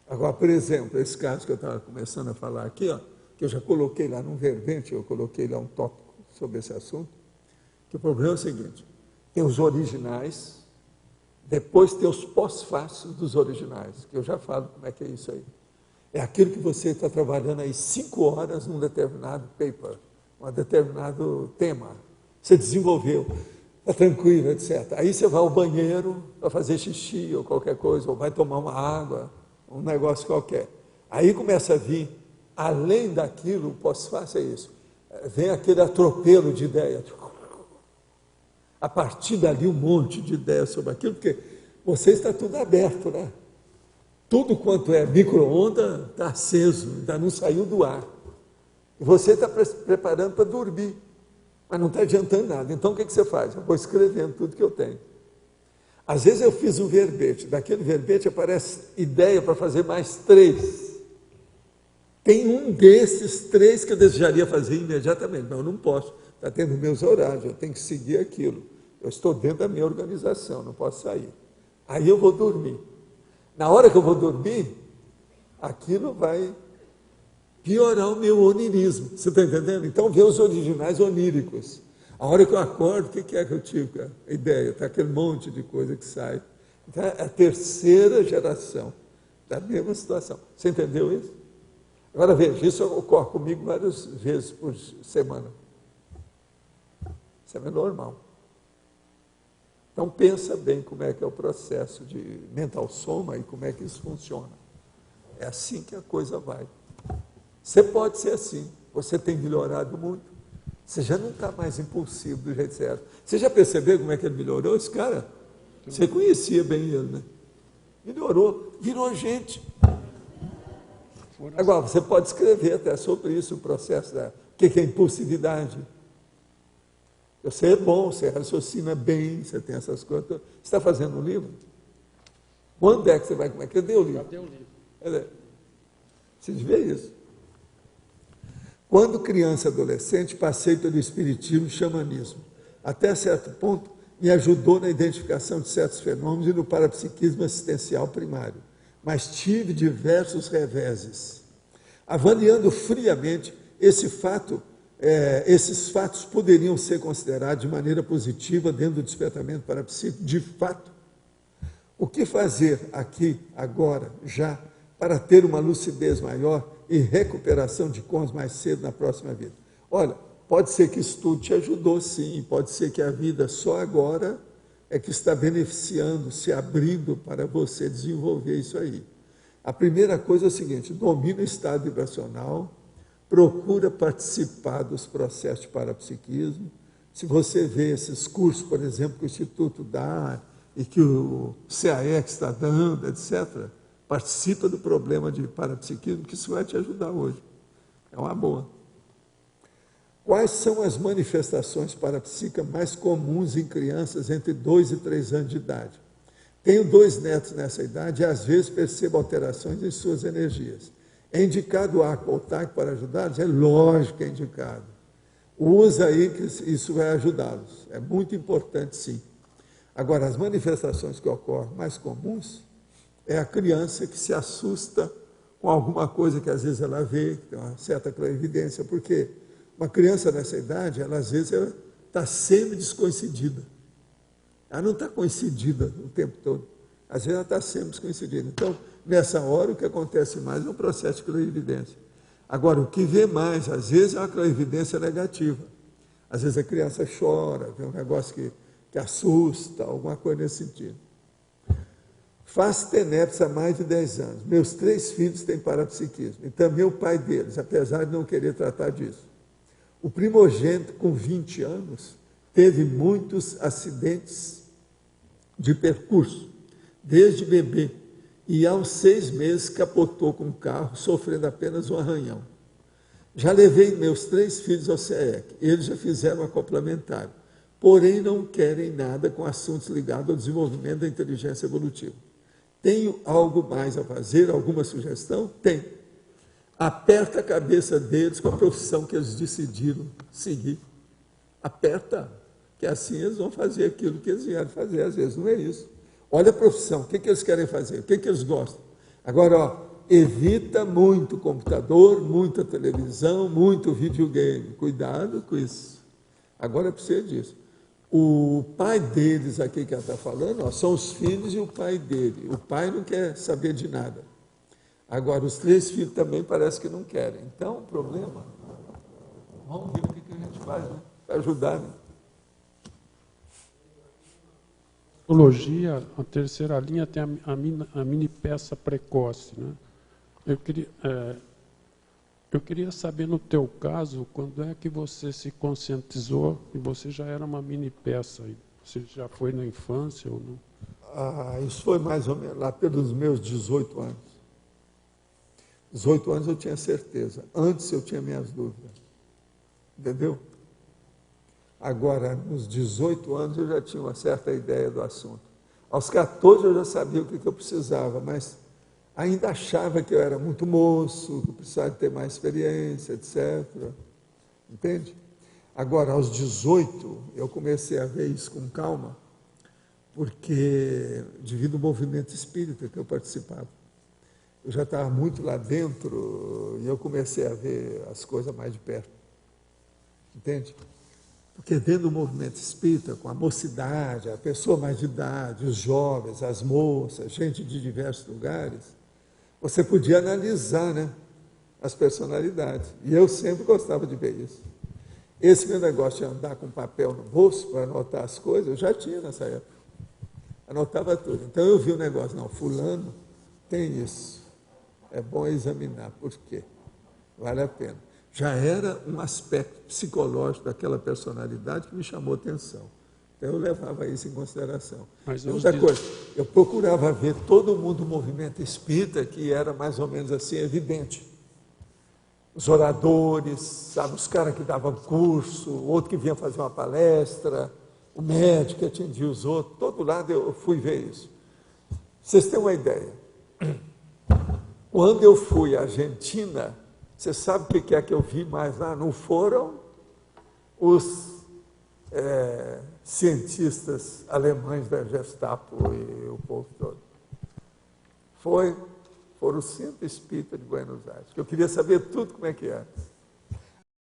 Agora, por exemplo, esse caso que eu estava começando a falar aqui, ó, que eu já coloquei lá num verbete, eu coloquei lá um tópico sobre esse assunto, que o problema é o seguinte, tem os originais, depois tem os pós-fácios dos originais, que eu já falo como é que é isso aí. É aquilo que você está trabalhando aí 5 horas num determinado paper, um determinado tema. Você desenvolveu, está tranquilo, etc. Aí você vai ao banheiro para fazer xixi ou qualquer coisa, ou vai tomar uma água, um negócio qualquer. Aí começa a vir, além daquilo, o pós-fácil é isso, vem aquele atropelo de ideia. A partir dali um monte de ideias sobre aquilo, porque você está tudo aberto, né? Tudo quanto é micro-onda está aceso, ainda não saiu do ar. E você está preparando para dormir, mas não está adiantando nada. Então, o que você faz? Eu vou escrevendo tudo que eu tenho. Às vezes eu fiz um verbete, daquele verbete aparece ideia para fazer mais 3. Tem um desses 3 que eu desejaria fazer imediatamente, mas eu não posso, está tendo meus horários, eu tenho que seguir aquilo. Eu estou dentro da minha organização, não posso sair. Aí eu vou dormir. Na hora que eu vou dormir, aquilo vai piorar o meu onirismo. Você está entendendo? Então, vê os originais oníricos. A hora que eu acordo, o que é que eu tive? A ideia, está aquele monte de coisa que sai. Então, é a terceira geração da mesma situação. Você entendeu isso? Agora, veja, isso ocorre comigo várias vezes por semana. Isso é normal. Então, pensa bem como é que é o processo de mental soma e como é que isso funciona. É assim que a coisa vai. Você pode ser assim. Você tem melhorado muito. Você já não está mais impulsivo do jeito certo. Você já percebeu como é que ele melhorou? Esse cara, você conhecia bem ele, né? Melhorou, virou gente. Agora, você pode escrever até sobre isso, o processo da... O que é impulsividade? Você é bom, você raciocina bem, você tem essas coisas. Você está fazendo um livro? Quando é que você vai... Como é que deu o livro? Cadê o livro? Você vê isso. Quando criança e adolescente, passei pelo espiritismo e xamanismo. Até certo ponto, me ajudou na identificação de certos fenômenos e no parapsiquismo assistencial primário. Mas tive diversos reveses. Avaliando friamente, esses fatos poderiam ser considerados de maneira positiva dentro do despertamento parapsíquico, de fato. O que fazer aqui, agora, já, para ter uma lucidez maior e recuperação de cons mais cedo na próxima vida? Olha, pode ser que isso tudo te ajudou, sim, pode ser que a vida só agora é que está beneficiando, se abrindo para você desenvolver isso aí. A primeira coisa é o seguinte: domina o estado vibracional, procura participar dos processos de parapsiquismo. Se você vê esses cursos, por exemplo, que o Instituto dá e que o CAEX está dando, etc., participa do problema de parapsiquismo, que isso vai te ajudar hoje. É uma boa. Quais são as manifestações parapsíquicas mais comuns em crianças entre 2 e 3 anos de idade? Tenho 2 netos nessa idade e às vezes percebo alterações em suas energias. É indicado o arco voltaico para ajudá-los? É lógico que é indicado. Usa aí que isso vai ajudá-los. É muito importante, sim. Agora, as manifestações que ocorrem mais comuns é a criança que se assusta com alguma coisa que às vezes ela vê, que tem uma certa clarividência, porque uma criança nessa idade, ela às vezes está semi-descoincidida. Ela não está coincidida o tempo todo. Às vezes ela está semi-descoincidida. Então, nessa hora, o que acontece mais é um processo de clarividência. Agora, o que vê mais, às vezes, é uma clarividência negativa. Às vezes a criança chora, vê um negócio que assusta, alguma coisa nesse sentido. Faço TENEPS há mais de 10 anos. Meus 3 filhos têm parapsiquismo. E também o pai deles, apesar de não querer tratar disso. O primogênito, com 20 anos, teve muitos acidentes de percurso, desde bebê. E aos 6 meses capotou com o carro, sofrendo apenas um arranhão. Já levei meus 3 filhos ao CEEC. Eles já fizeram acoplamentário. Porém, não querem nada com assuntos ligados ao desenvolvimento da inteligência evolutiva. Tenho algo mais a fazer? Alguma sugestão? Tem. Aperta a cabeça deles com a profissão que eles decidiram seguir. Aperta, que assim eles vão fazer aquilo que eles vieram fazer. Às vezes não é isso. Olha a profissão, o que eles querem fazer, o que eles gostam. Agora, evita muito computador, muita televisão, muito videogame. Cuidado com isso. Agora precisa disso. O pai deles aqui que ela está falando, são os filhos e o pai dele. O pai não quer saber de nada. Agora, os 3 filhos também parece que não querem. Então, o problema, vamos ver o que a gente faz, né? Para ajudar, né? Psicologia, a terceira linha tem a mini peça precoce, né? Eu queria saber, no teu caso, quando é que você se conscientizou e você já era uma mini peça? Você já foi na infância ou não? Isso foi mais ou menos lá pelos meus 18 anos. 18 anos eu tinha certeza. Antes eu tinha minhas dúvidas. Entendeu? Agora, nos 18 anos eu já tinha uma certa ideia do assunto. Aos 14 eu já sabia o que eu precisava, mas ainda achava que eu era muito moço, que eu precisava ter mais experiência, etc. Entende? Agora, aos 18, eu comecei a ver isso com calma, porque devido ao movimento espírita que eu participava. Eu já estava muito lá dentro e eu comecei a ver as coisas mais de perto. Entende? Porque dentro do movimento espírita, com a mocidade, a pessoa mais de idade, os jovens, as moças, gente de diversos lugares, você podia analisar, né, as personalidades. E eu sempre gostava de ver isso. Esse meu negócio de andar com papel no bolso para anotar as coisas, eu já tinha nessa época. Anotava tudo. Então eu vi o negócio, não, fulano tem isso. É bom examinar. Por quê? Vale a pena. Já era um aspecto psicológico daquela personalidade que me chamou a atenção. Então eu levava isso em consideração. Mas outra coisa, eu procurava ver todo mundo do movimento espírita que era mais ou menos assim, evidente. Os oradores, sabe, os caras que davam curso, o outro que vinha fazer uma palestra, o médico que atendia os outros, todo lado eu fui ver isso. Vocês têm uma ideia? Quando eu fui à Argentina, você sabe o que é que eu vi mais lá? Não foram os cientistas alemães da Gestapo e o povo todo. Foram os centros espíritas de Buenos Aires, que eu queria saber tudo como é que era.